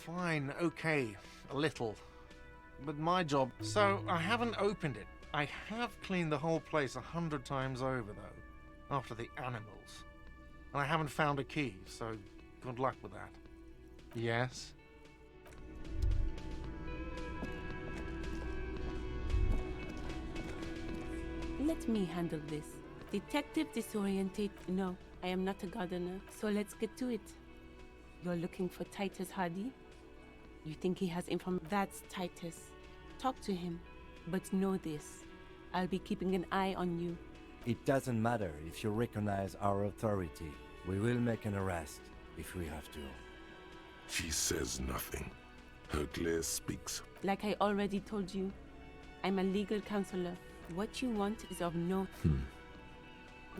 Fine, okay, a little. But my job... So, I haven't opened it. I have cleaned the whole place 100 times over, though. After the animals. And I haven't found a key, so good luck with that. Yes? Let me handle this. Detective disorientate. No, I am not a gardener, so let's get to it. You're looking for Titus Hardy? You think he has information? That's Titus. Talk to him. But know this. I'll be keeping an eye on you. It doesn't matter if you recognize our authority. We will make an arrest if we have to. She says nothing. Her glare speaks. Like I already told you, I'm a legal counselor. What you want is of no...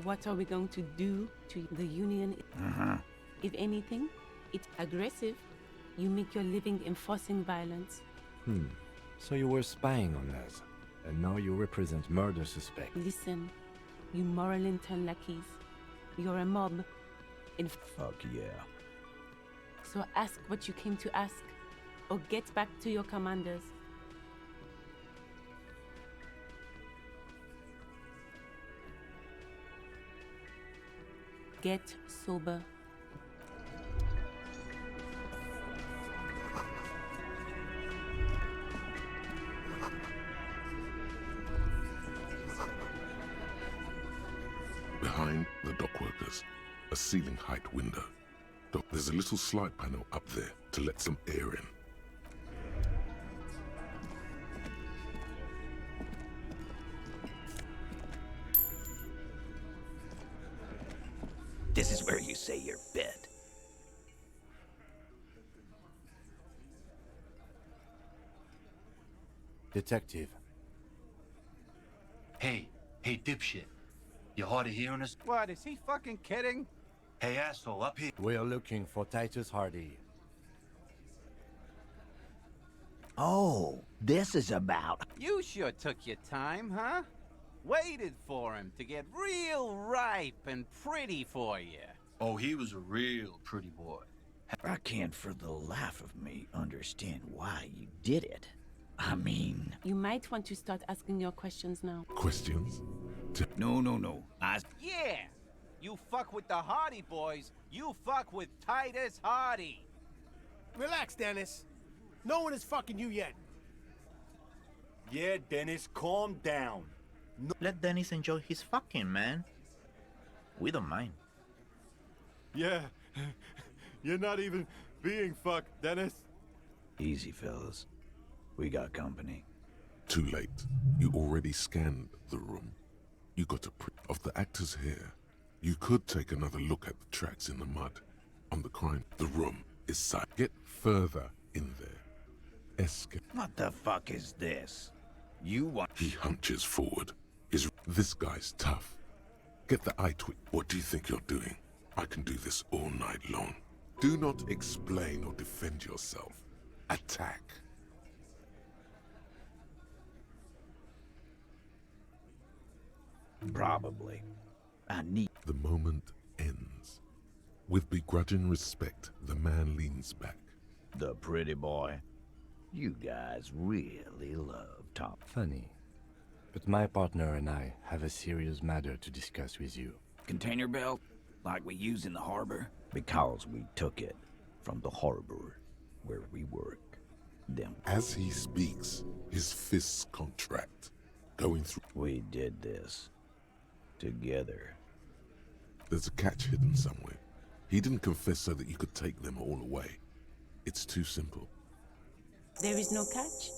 What are we going to do to the Union? If anything, it's aggressive. You make your living enforcing violence. So you were spying on us, and now you represent murder suspect. Listen, you moral intern lackeys. You're a mob. Fuck yeah. So ask what you came to ask, or get back to your commanders. Get sober. Behind the dock workers, a ceiling height window. There's a little slide panel up there to let some air in. This is where you say your bed. Detective. Hey, dipshit. You hard of hearing us? What, is he fucking kidding? Hey, asshole, up here. We're looking for Titus Hardy. Oh, this is about... You sure took your time, huh? Waited for him to get real ripe and pretty for you. Oh, he was a real pretty boy. I can't for the life of me understand why you did it. I mean... You might want to start asking your questions now. Questions? No. Yeah! You fuck with the Hardy boys, you fuck with Titus Hardy. Relax, Dennis. No one is fucking you yet. Yeah, Dennis, calm down. Let Dennis enjoy his fucking, man. We don't mind. Yeah, you're not even being fucked, Dennis. Easy, fellas. We got company. Too late. You already scanned the room. You got a print of the actors here. You could take another look at the tracks in the mud. On the crime, the room is silent. Get further in there. Escape. What the fuck is this? You want... He hunches forward. This guy's tough. Get the eye twitch. What do you think you're doing? I can do this all night long. Do not explain or defend yourself. Attack. Probably. I need... The moment ends. With begrudging respect, the man leans back. The pretty boy. You guys really love Tom. Funny. But my partner and I have a serious matter to discuss with you. Container belt? Like we use in the harbor? Because we took it from the harbor where we work. Then as he speaks, his fists contract, going through... We did this. Together. There's a catch hidden somewhere. He didn't confess so that you could take them all away. It's too simple. There is no catch.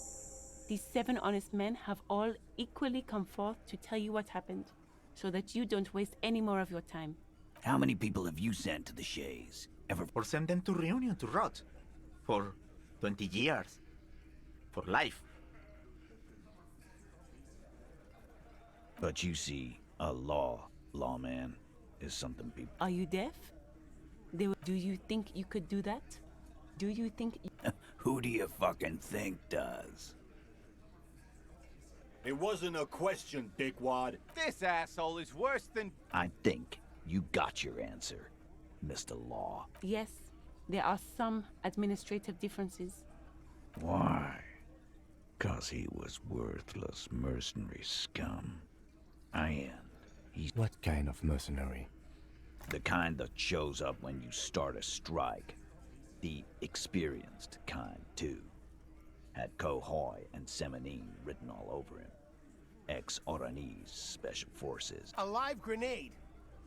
These 7 honest men have all equally come forth to tell you what happened, so that you don't waste any more of your time. How many people have you sent to the Shays? Ever? Or send them to Reunion to rot. For 20 years. For life. But you see, a lawman, is something people... Are you deaf? Do you think you could do that? Do you think... Who do you fucking think does? It wasn't a question, dickwad. This asshole is worse than... I think you got your answer, Mr. Law. Yes, there are some administrative differences. Why? 'Cause he was worthless mercenary scum. And he's... What kind of mercenary? The kind that shows up when you start a strike. The experienced kind, too. Had Kohoy and Semenine written all over him. Ex-Oranese Special Forces. A live grenade,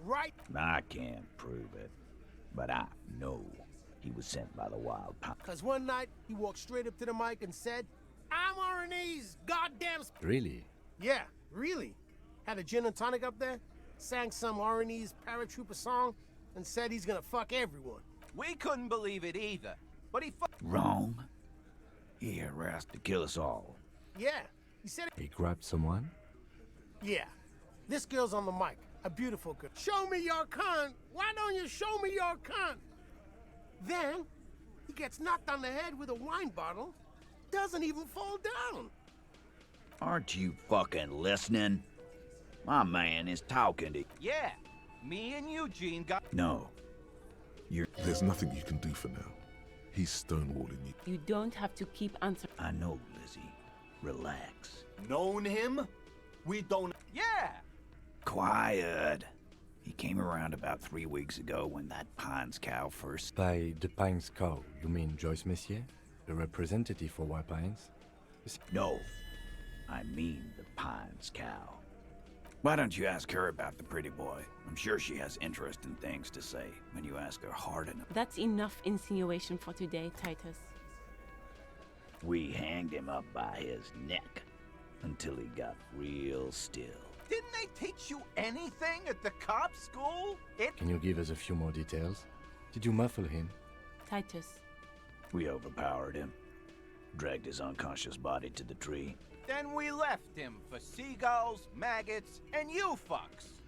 right? I can't prove it, but I know he was sent by the Wild Power. 'Cause one night, he walked straight up to the mic and said, I'm RNA's goddamn... Really? Yeah, really. Had a gin and tonic up there, sang some RNA's paratrooper song, and said he's gonna fuck everyone. We couldn't believe it either, but he Wrong. He harassed to kill us all. Yeah, he said... He grabbed someone? Yeah. This girl's on the mic, a beautiful girl. Show me your cunt! Why don't you show me your cunt? Then, he gets knocked on the head with a wine bottle, doesn't even fall down. Aren't you fucking listening? My man is talking to... Yeah, me and Eugene got... No. There's nothing you can do for now. He's stonewalling you. You don't have to keep answering. I know, Lizzie. Relax. Known him? We don't... Yeah! Quiet. He came around about 3 weeks ago when that Pines cow first... By the Pines cow, you mean Joyce Messier? The representative for White Pines? No. I mean the Pines cow. Why don't you ask her about the pretty boy? I'm sure she has interesting things to say when you ask her hard enough. That's enough insinuation for today, Titus. We hanged him up by his neck until he got real still. Didn't they teach you anything at the cop school? Can you give us a few more details? Did you muffle him? Titus. We overpowered him. Dragged his unconscious body to the tree. Then we left him for seagulls, maggots, and you fucks.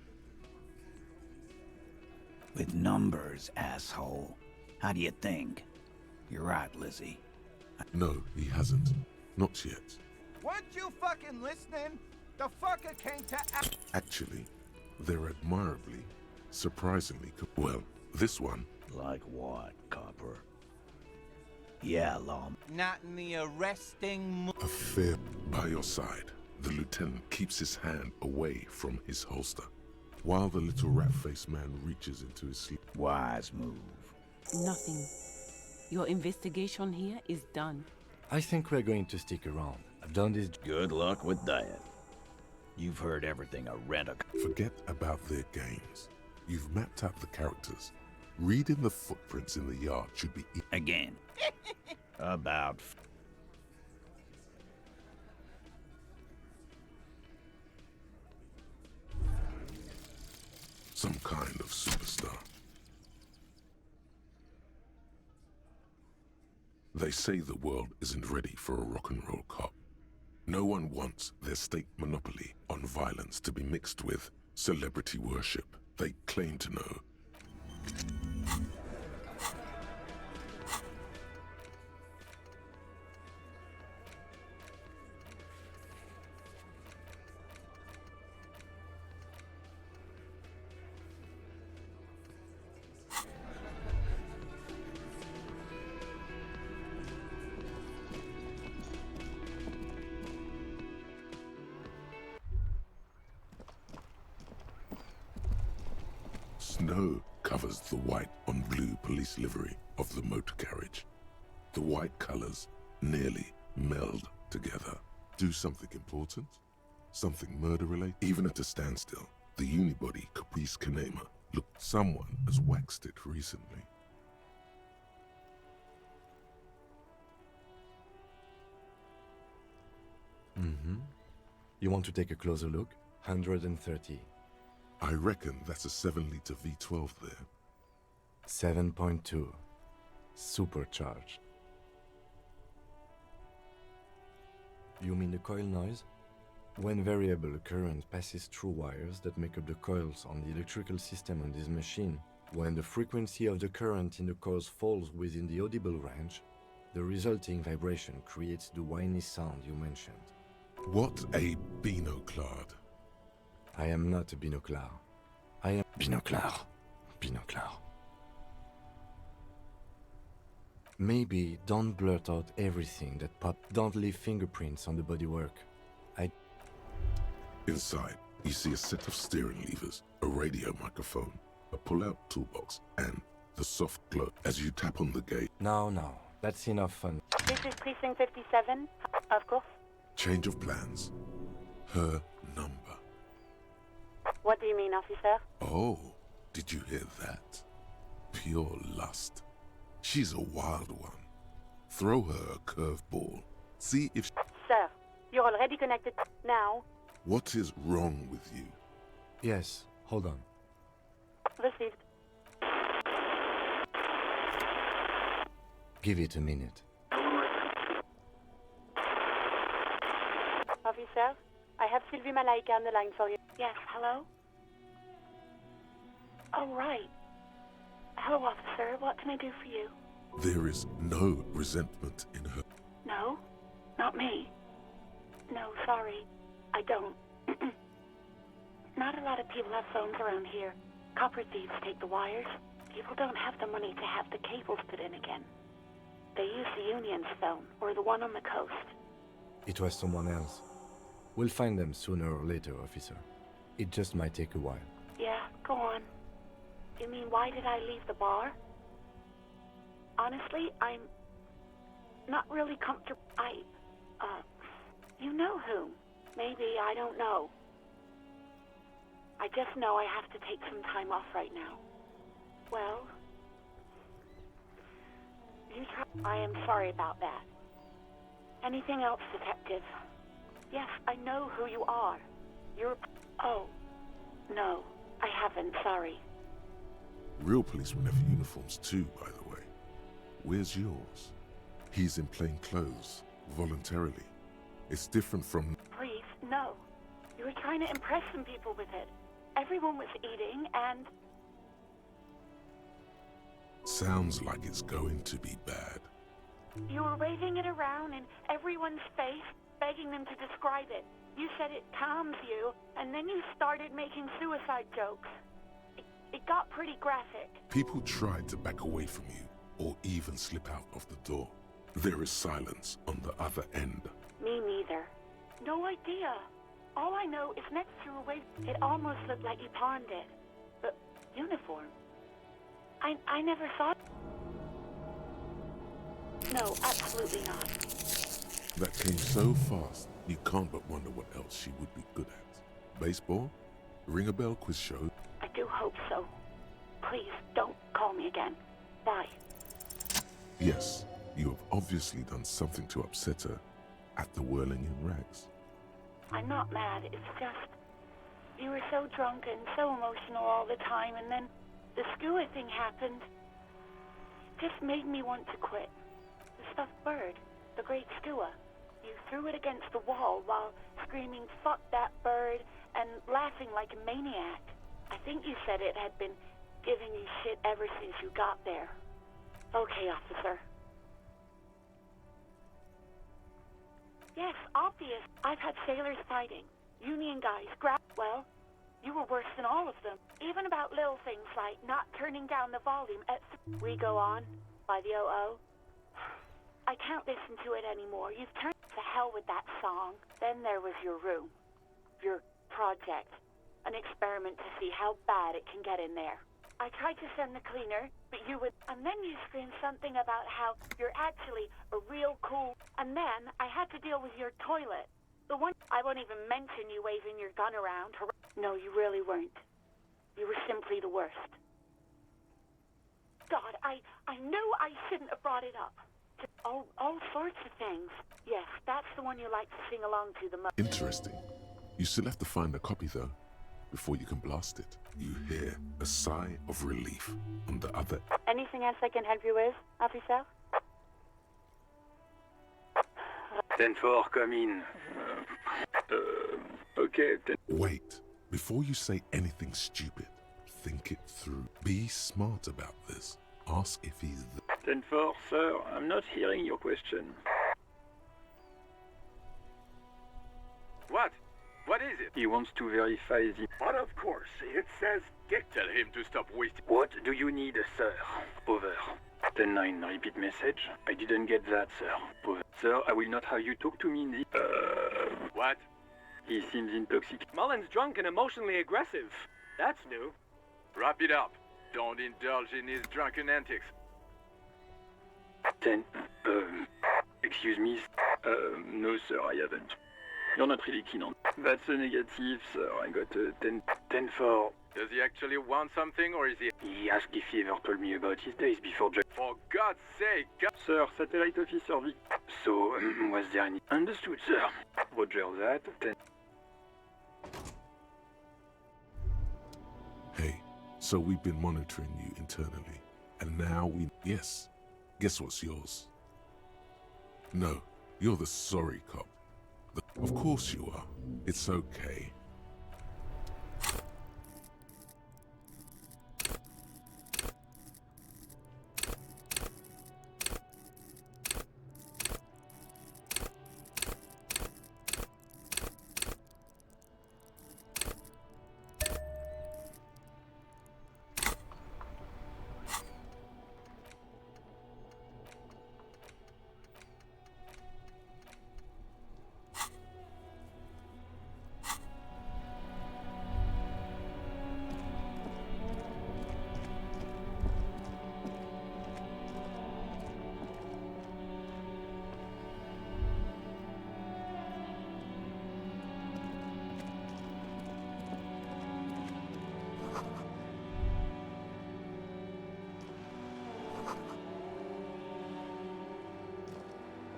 With numbers, asshole. How do you think? You're right, Lizzie. No, he hasn't. Not yet. Weren't you fucking listening? The fucker came to... Actually, they're admirably, surprisingly... Well, this one... Like what, copper? Yeah, Lom. Not in the arresting... A fair by your side. The lieutenant keeps his hand away from his holster, while the little rat-faced man reaches into his sleeve. Wise move. Nothing. Your investigation here is done. I think we're going to stick around. I've done this... Good luck with that. You've heard everything a rent-a... Forget about their games. You've mapped out the characters. Reading the footprints in the yard should be... Again. About Some kind of superstar. They say the world isn't ready for a rock and roll cop. No one wants their state monopoly on violence to be mixed with celebrity worship. They claim to know. Snow covers the white on blue police livery of the motor carriage. The white colors nearly meld together. Do something important? Something murder-related? Even at a standstill, the unibody Caprice Kanema looked someone has waxed it recently. You want to take a closer look? 130. I reckon that's a 7-liter V12 there. 7.2. Supercharged. You mean the coil noise? When variable current passes through wires that make up the coils on the electrical system on this machine, when the frequency of the current in the coils falls within the audible range, the resulting vibration creates the whiny sound you mentioned. What a binoclard. I am not a binoclar. I am binoclar. Binoclar. Maybe don't blurt out everything that popped. Don't leave fingerprints on the bodywork. Inside, you see a set of steering levers, a radio microphone, a pull-out toolbox, and the soft glow as you tap on the gate. Now, that's enough fun. This is Precinct 57, of course. Change of plans. Her number. What do you mean, officer? Oh, did you hear that? Pure lust. She's a wild one. Throw her a curveball. See if... Sir, you're already connected. Now. What is wrong with you? Yes, hold on. Received. Give it a minute. Officer, I have Sylvie Malaika on the line for you. Yes, hello? Oh, right. Hello, officer. What can I do for you? There is no resentment in her. No, not me. No, sorry. I don't. Not a lot of people have phones around here. Copper thieves take the wires. People don't have the money to have the cables put in again. They use the Union's phone, or the one on the coast. It was someone else. We'll find them sooner or later, officer. It just might take a while. Yeah, go on. You mean, why did I leave the bar? Honestly, I'm not really comfortable. You know whom? Maybe, I don't know. I just know I have to take some time off right now. Well, I am sorry about that. Anything else, detective? Yes, I know who you are. You're... Oh, no, I haven't, sorry. Real policemen have uniforms too, by the way. Where's yours? He's in plain clothes, voluntarily. It's different from... Please, no. You were trying to impress some people with it. Everyone was eating, and... Sounds like it's going to be bad. You were waving it around in everyone's face, begging them to describe it. You said it calms you, and then you started making suicide jokes. It got pretty graphic. People tried to back away from you, or even slip out of the door. There is silence on the other end. Me neither. No idea. All I know is next to your waist, it almost looked like you pawned it. But uniform. I never thought... No, absolutely not. That came so fast, you can't but wonder what else she would be good at. Baseball? Ring a bell quiz show? I do hope so. Please, don't call me again. Bye. Yes, You have obviously done something to upset her at the whirling in rags. I'm not mad, it's just... You were so drunk and so emotional all the time, and then the skua thing happened. It just made me want to quit. The stuffed bird, the great skua. You threw it against the wall while screaming, "Fuck that bird," and laughing like a maniac. I think you said it had been giving you shit ever since you got there. Okay, officer. Yes, obvious. I've had sailors fighting. Union guys well, you were worse than all of them. Even about little things like not turning down the volume at We Go On by the O.O. I can't listen to it anymore. You've turned to hell with that song. Then there was your room. Your project. An experiment to see how bad it can get in there. I tried to send the cleaner, but you would... And then you screamed something about how you're actually a real cool... And then I had to deal with your toilet. The one... I won't even mention you waving your gun around. No, you really weren't. You were simply the worst. God, I knew I shouldn't have brought it up. All sorts of things. Yes, that's the one you like to sing along to the most. Interesting. You still have to find a copy, though, before you can blast it. You hear a sigh of relief on the other. Anything else I can help you with, officer? 10-4, come in. Okay. Wait. Before you say anything stupid, think it through. Be smart about this. Ask if he's 10-4, sir, I'm not hearing your question. What? What is it? He wants to verify the... But of course, it says tell him to stop wasting... What do you need, sir? Over. 10-9, repeat message. I didn't get that, sir. Over. Sir, I will not have you talk to me in the... What? He seems intoxicated. Mullen's drunk and emotionally aggressive. That's new. Wrap it up. Don't indulge in his drunken antics. 10... excuse me? No, sir, I haven't. You're not really keen on... That's a negative, sir. I got a 10-4. Does he actually want something, or is he... He asked if he ever told me about his days before Jack... For God's sake! Sir, satellite officer V. So, was there any... Understood, sir. Roger that. 10... Hey, so we've been monitoring you internally, and now we... Yes. Guess what's yours? No, you're the sorry cop. Of course you are. It's okay.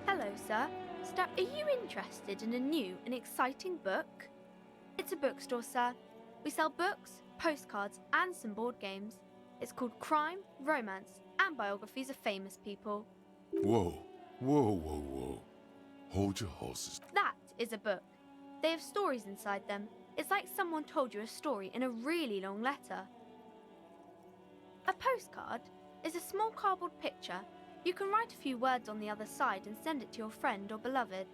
Hello, sir. Are you interested in a new and exciting book? It's a bookstore, sir. We sell books, postcards, and some board games. It's called Crime, Romance, and Biographies of Famous People. Whoa, whoa, whoa, whoa. Hold your horses. That is a book. They have stories inside them. It's like someone told you a story in a really long letter. A postcard is a small cardboard picture. You can write a few words on the other side and send it to your friend or beloved.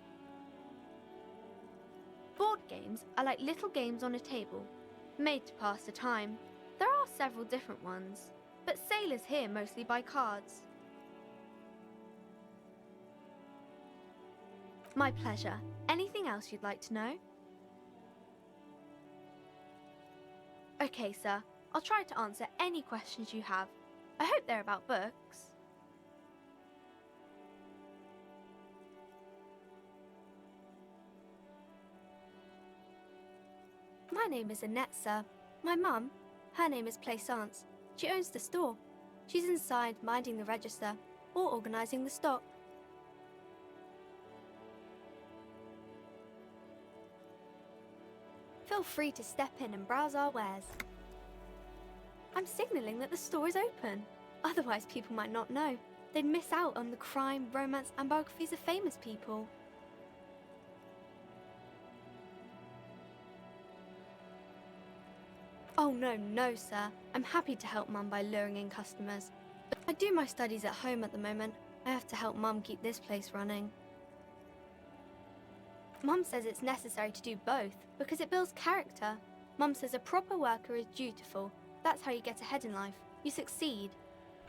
Board games are like little games on a table, made to pass the time. There are several different ones, but sailors here mostly buy cards. My pleasure. Anything else you'd like to know? Okay, sir. I'll try to answer any questions you have. I hope they're about books. My name is Annette, sir. My mum, her name is Plaisance. She owns the store. She's inside, minding the register. or organising the stock. Feel free to step in and browse our wares. I'm signalling that the store is open. Otherwise, people might not know. They'd miss out on the crime, romance, and biographies of famous people. Oh no, sir. I'm happy to help Mum by luring in customers. But I do my studies at home at the moment. I have to help Mum keep this place running. Mum says it's necessary to do both because it builds character. Mum says a proper worker is dutiful. That's how you get ahead in life. You succeed.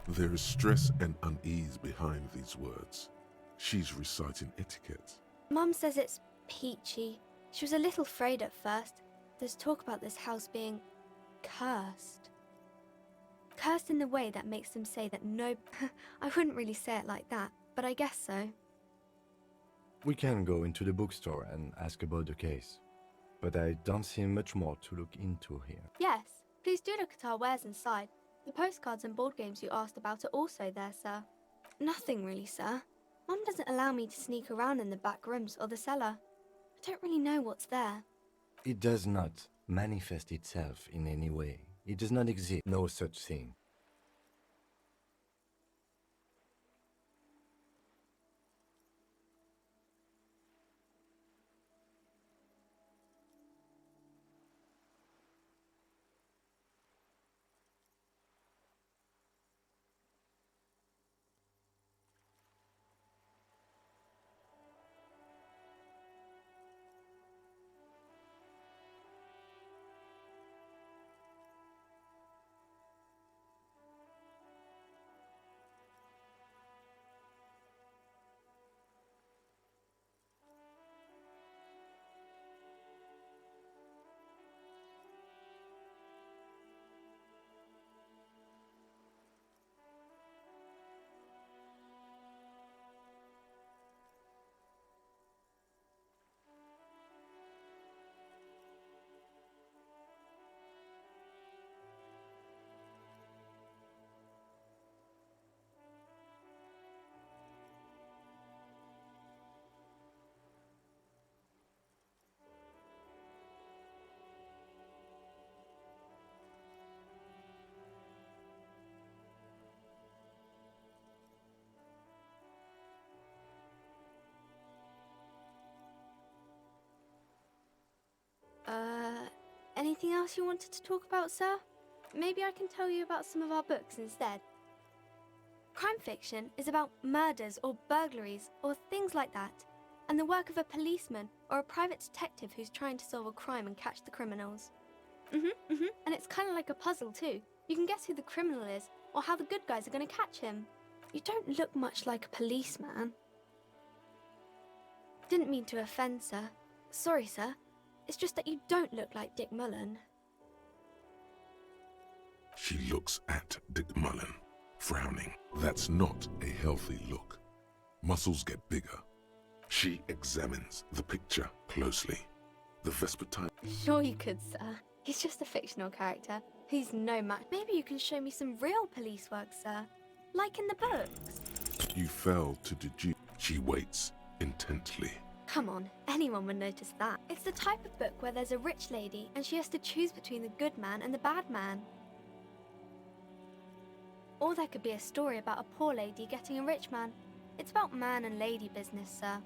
There is stress and unease behind these words. She's reciting etiquette. Mum says it's peachy. She was a little afraid at first. There's talk about this house being cursed. Cursed in the way that makes them say that no... I wouldn't really say it like that, but I guess so. We can go into the bookstore and ask about the case, but I don't see much more to look into here. Yes, please do look at our wares inside. The postcards and board games you asked about are also there, sir. Nothing really, sir. Mum doesn't allow me to sneak around in the back rooms or the cellar. I don't really know what's there. It does not manifest itself in any way. It does not exist. No such thing. Anything else you wanted to talk about, sir? Maybe I can tell you about some of our books instead. Crime fiction is about murders or burglaries or things like that, and the work of a policeman or a private detective who's trying to solve a crime and catch the criminals. And it's kind of like a puzzle too. You can guess who the criminal is or how the good guys are going to catch him. You don't look much like a policeman. Didn't mean to offend, sir. Sorry, sir. It's just that you don't look like Dick Mullen. She looks at Dick Mullen, frowning. That's not a healthy look. Muscles get bigger. She examines the picture closely. The Vespertine. Sure you could, sir. He's just a fictional character. He's no match. Maybe you can show me some real police work, sir. Like in the books. You fell to deduce. She waits intently. Come on, anyone would notice that. It's the type of book where there's a rich lady and she has to choose between the good man and the bad man. Or there could be a story about a poor lady getting a rich man. It's about man and lady business, sir.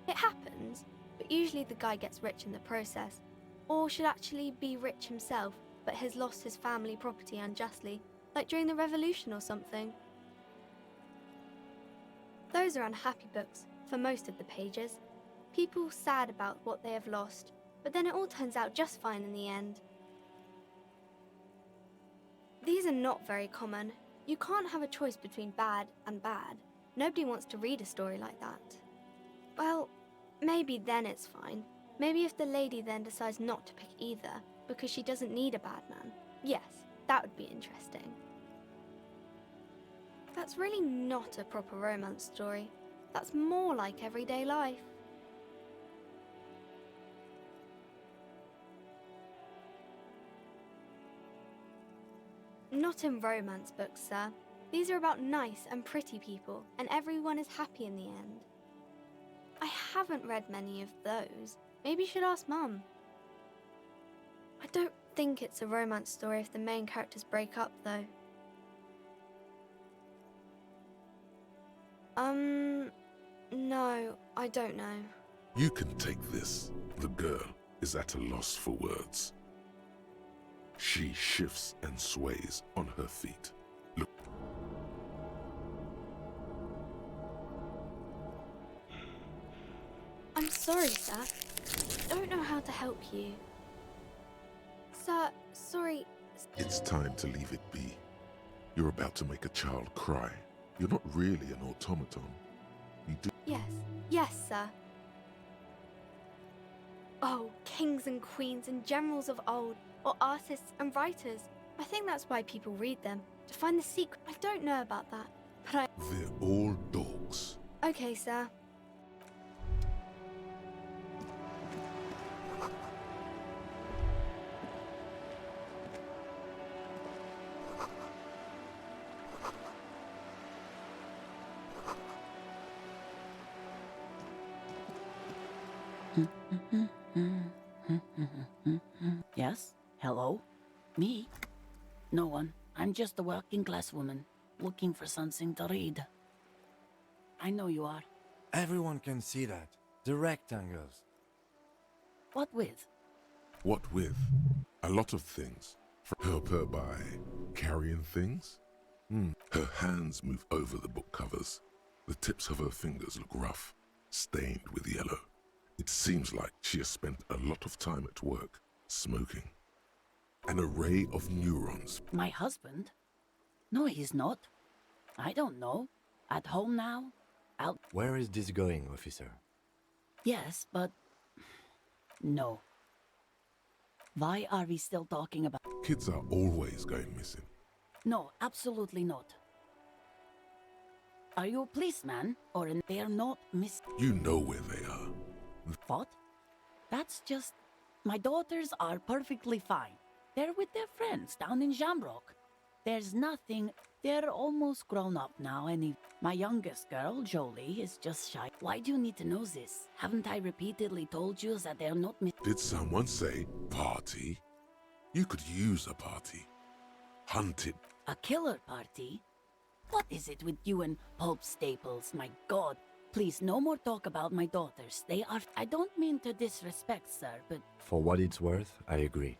It happens, but usually the guy gets rich in the process. Or should actually be rich himself, but has lost his family property unjustly, like during the revolution or something. Those are unhappy books. For most of the pages. People sad about what they have lost, but then it all turns out just fine in the end. These are not very common. You can't have a choice between bad and bad. Nobody wants to read a story like that. Well, maybe then it's fine. Maybe if the lady then decides not to pick either, because she doesn't need a bad man. Yes, that would be interesting. That's really not a proper romance story. That's more like everyday life. Not in romance books, sir. These are about nice and pretty people, and everyone is happy in the end. I haven't read many of those. Maybe you should ask Mum. I don't think it's a romance story if the main characters break up, though. No, I don't know. You can take this. The girl is at a loss for words. She shifts and sways on her feet. Look. I'm sorry, sir. I don't know how to help you. Sir, sorry. It's time to leave it be. You're about to make a child cry. You're not really an automaton. You do. Yes, sir. Oh, kings and queens and generals of old, or artists and writers. I think that's why people read them, to find the secret. I don't know about that, but They're all dogs. Okay, sir. Yes? Hello? Me? No one. I'm just a working class woman, looking for something to read. I know you are. Everyone can see that. The rectangles. What with? What with? A lot of things. Help her by carrying things? Her hands move over the book covers. The tips of her fingers look rough, stained with yellow. It seems like she has spent a lot of time at work, smoking. An array of neurons. My husband? No, he's not. I don't know. At home now? Out. Where is this going, officer? Yes, but... No. Why are we still talking about... Kids are always going missing. No, absolutely not. Are you a policeman? Or they're not miss... You know where they are. What? That's just... My daughters are perfectly fine. They're with their friends down in Shamrock. There's nothing... They're almost grown up now, My youngest girl, Jolie, is just shy. Why do you need to know this? Haven't I repeatedly told you that they're not Did someone say party? You could use a party. Hunted. A killer party? What is it with you and Pulp Staples? My God. Please, no more talk about my daughters. They are... I don't mean to disrespect, sir, but... For what it's worth, I agree.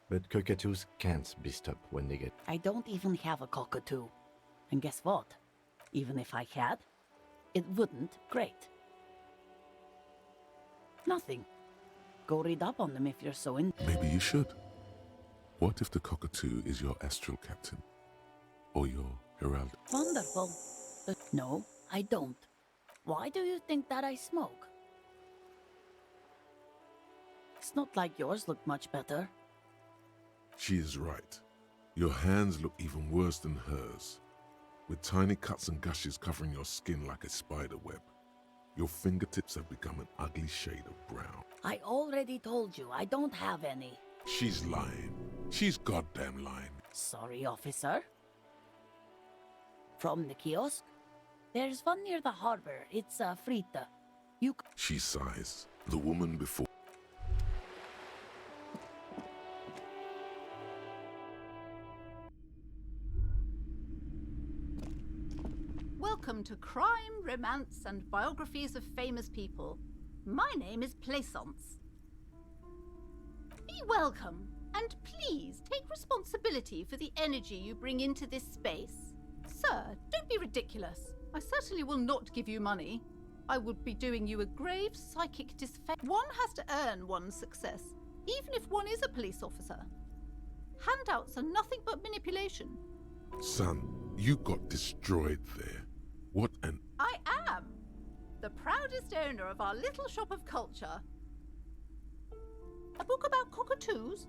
But cockatoos can't be stopped when they get... I don't even have a cockatoo. And guess what? Even if I had, it wouldn't great. Nothing. Go read up on them if you're so in... Maybe you should. What if the cockatoo is your astral captain? Or your herald? Wonderful. No, I don't. Why do you think that I smoke? It's not like yours look much better. She is right. Your hands look even worse than hers, with tiny cuts and gushes covering your skin like a spider web. Your fingertips have become an ugly shade of brown. I already told you I don't have any. She's lying. She's goddamn lying. Sorry, officer. From the kiosk? There's one near the harbor. It's a frita. She sighs. The woman before. Welcome to Crime, Romance, and Biographies of Famous People. My name is Plaisance. Be welcome, and please take responsibility for the energy you bring into this space. Sir, don't be ridiculous. I certainly will not give you money. I would be doing you a grave psychic disfavor. One has to earn one's success, even if one is a police officer. Handouts are nothing but manipulation. Son, you got destroyed there. What an... I am the proudest owner of our little shop of culture. A book about cockatoos?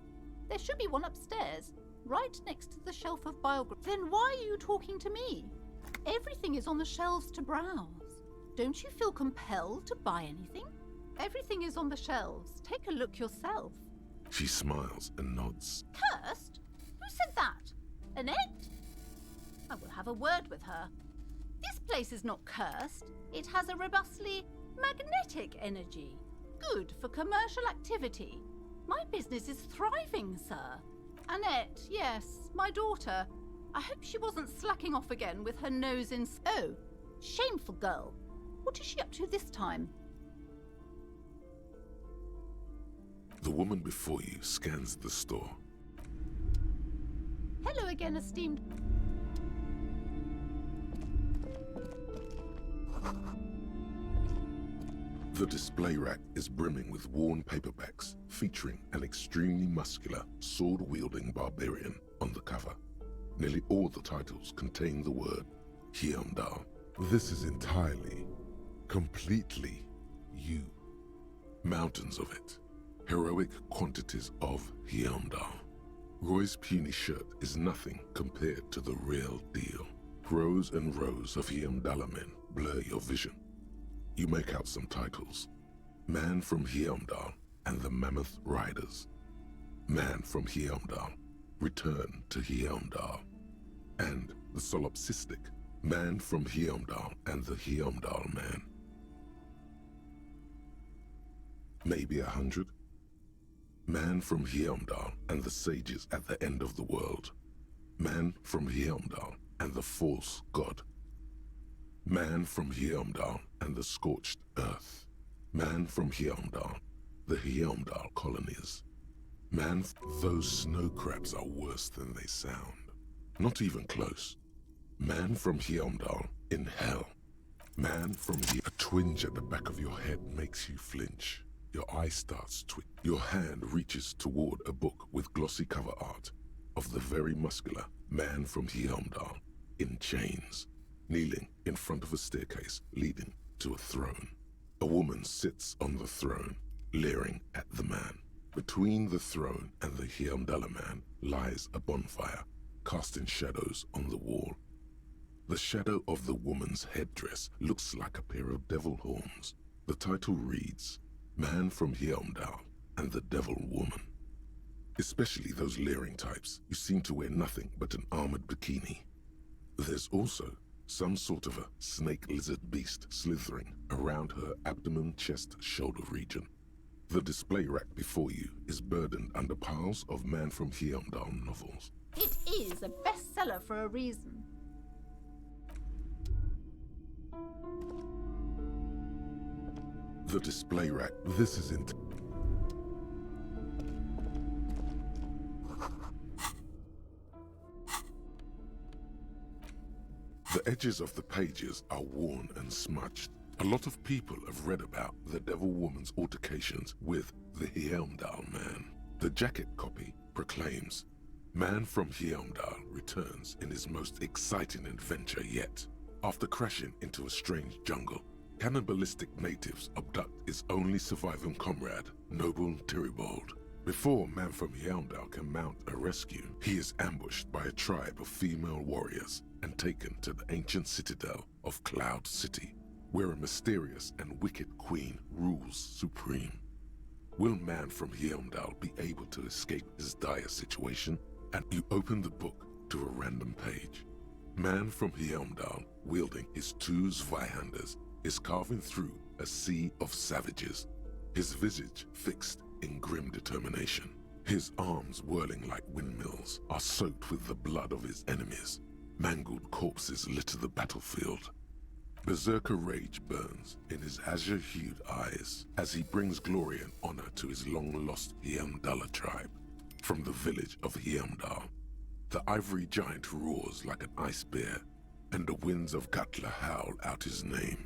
There should be one upstairs, right next to the shelf of biography. Then why are you talking to me? Everything is on the shelves to browse. Don't you feel compelled to buy anything? Everything is on the shelves. Take a look yourself. She smiles and nods. Cursed? Who said that? Annette? I will have have a word with her. This place is not cursed. It has a robustly magnetic energy. Good for commercial activity. My business is thriving, sir. Annette, yes, my daughter. I hope she wasn't slacking off again with her nose in... Oh, shameful girl. What is she up to this time? The woman before you scans the store. Hello again, esteemed... The display rack is brimming with worn paperbacks featuring an extremely muscular, sword-wielding barbarian on the cover. Nearly all the titles contain the word Hyundai. This is entirely, completely you. Mountains of it. Heroic quantities of Hyundai. Roy's puny shirt is nothing compared to the real deal. Rows and rows of Hyundai men blur your vision. You make out some titles. Man from Hyundai and the Mammoth Riders. Man from Hyundai, Return to Hyundai. And the solipsistic Man from Hyundai and the Hyundai Man. Maybe 100. Man from Hyundai and the sages at the end of the world. Man from Hyundai and the false god. Man from Hyundai and the scorched earth. Man from Hyundai, the Hyundai colonies. Man, those snow crabs are worse than they sound. Not even close. Man from Hyundai in hell. Man from here. A twinge at the back of your head makes you flinch. Your eye starts twitching. Your hand reaches toward a book with glossy cover art of the very muscular Man from Hyundai in chains, kneeling in front of a staircase leading to a throne. A woman sits on the throne, leering at the man. Between the throne and the Hyundai man lies a bonfire, casting shadows on the wall. The shadow of the woman's headdress looks like a pair of devil horns. The title reads, Man from Hyundai and the Devil Woman. Especially those leering types who seem to wear nothing but an armored bikini. There's also some sort of a snake lizard beast slithering around her abdomen, chest, shoulder region. The display rack before you is burdened under piles of Man from Hyundai novels. It is a bestseller for a reason. The display rack, this isn't... The edges of the pages are worn and smudged. A lot of people have read about the Devil Woman's altercations with the Hyundai Man. The jacket copy proclaims, Man from Hyundai returns in his most exciting adventure yet. After crashing into a strange jungle, cannibalistic natives abduct his only surviving comrade, Noble Tyribald. Before Man from Hyundai can mount a rescue, he is ambushed by a tribe of female warriors and taken to the ancient citadel of Cloud City, where a mysterious and wicked queen rules supreme. Will Man from Hyundai be able to escape his dire situation? And you open the book to a random page. Man from Hyundai, wielding his two Zweihanders, is carving through a sea of savages, his visage fixed in grim determination. His arms, whirling like windmills, are soaked with the blood of his enemies. Mangled corpses litter the battlefield. Berserker rage burns in his azure-hued eyes as he brings glory and honor to his long-lost Hyundai tribe. From the village of Hyundai, the ivory giant roars like an ice bear, and the winds of Katla howl out his name.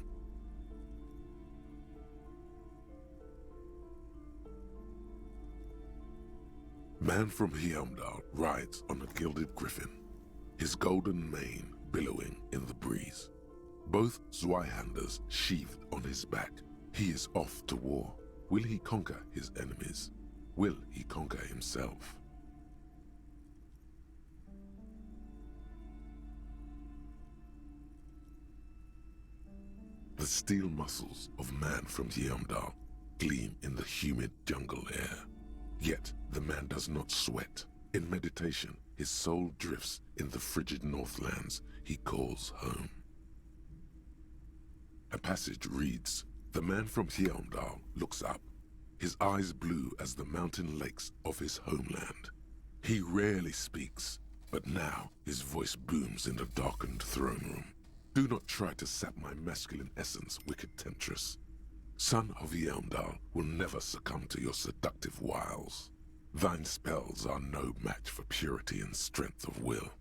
Man from Hyundai rides on a gilded griffin, his golden mane billowing in the breeze. Both Zweihanders sheathed on his back. He is off to war. Will he conquer his enemies? Will he conquer himself? The steel muscles of Man from Hyundai gleam in the humid jungle air. Yet the man does not sweat. In meditation, his soul drifts in the frigid northlands he calls home. A passage reads, "The man from Hjelmdal looks up, his eyes blue as the mountain lakes of his homeland. He rarely speaks, but now his voice booms in the darkened throne room. Do not try to sap my masculine essence, wicked temptress. Son of Hjelmdal will never succumb to your seductive wiles. Thine spells are no match for purity and strength of will.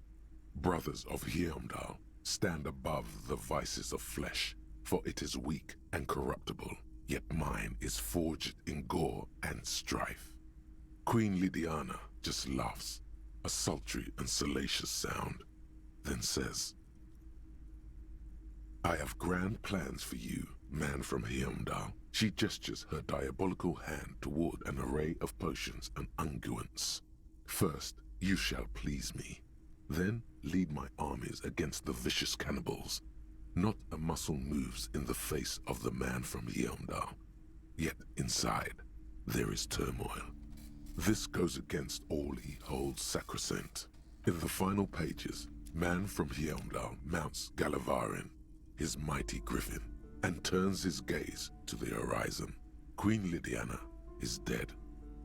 Brothers of Hjelmdal, stand above the vices of flesh, for it is weak and corruptible, yet mine is forged in gore and strife." Queen Lydiana just laughs, a sultry and salacious sound, then says, "I have grand plans for you, man from Hjelmdal." She gestures her diabolical hand toward an array of potions and unguents. "First, you shall please me. Then lead my armies against the vicious cannibals. Not a muscle moves in the face of the man from Hjelmdal. Yet inside, there is turmoil. This goes against all he holds sacrosanct." In the final pages, man from Hjelmdal mounts Galavarin, his mighty griffin, and turns his gaze to the horizon. Queen Lydiana is dead,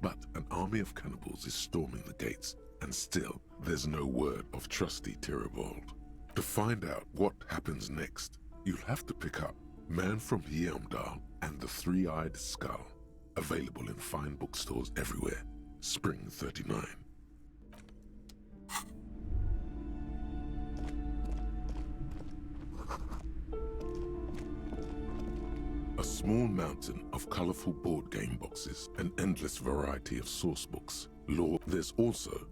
but an army of cannibals is storming the gates, and still there's no word of trusty Tyribald. To find out what happens next, you'll have to pick up Man from Hjelmdal and the Three-Eyed Skull, available in fine bookstores everywhere. Spring 39. A small mountain of colorful board game boxes, an endless variety of source books. There's also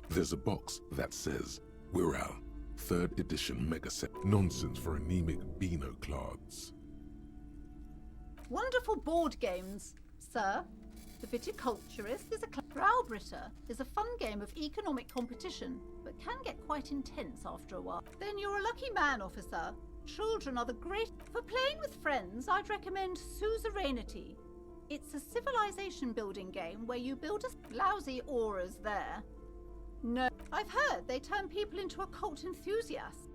there's a box that says Wirral, 3rd edition megaset. Nonsense for anemic Beano-clads. Wonderful board games, sir. The Viticulturist is a Browbritter is a fun game of economic competition, but can get quite intense after a while. Then you're a lucky man, officer. Children are the great... For playing with friends, I'd recommend Suzerainty. It's a civilization building game where you build a... Lousy auras there. No, I've heard they turn people into occult enthusiasts.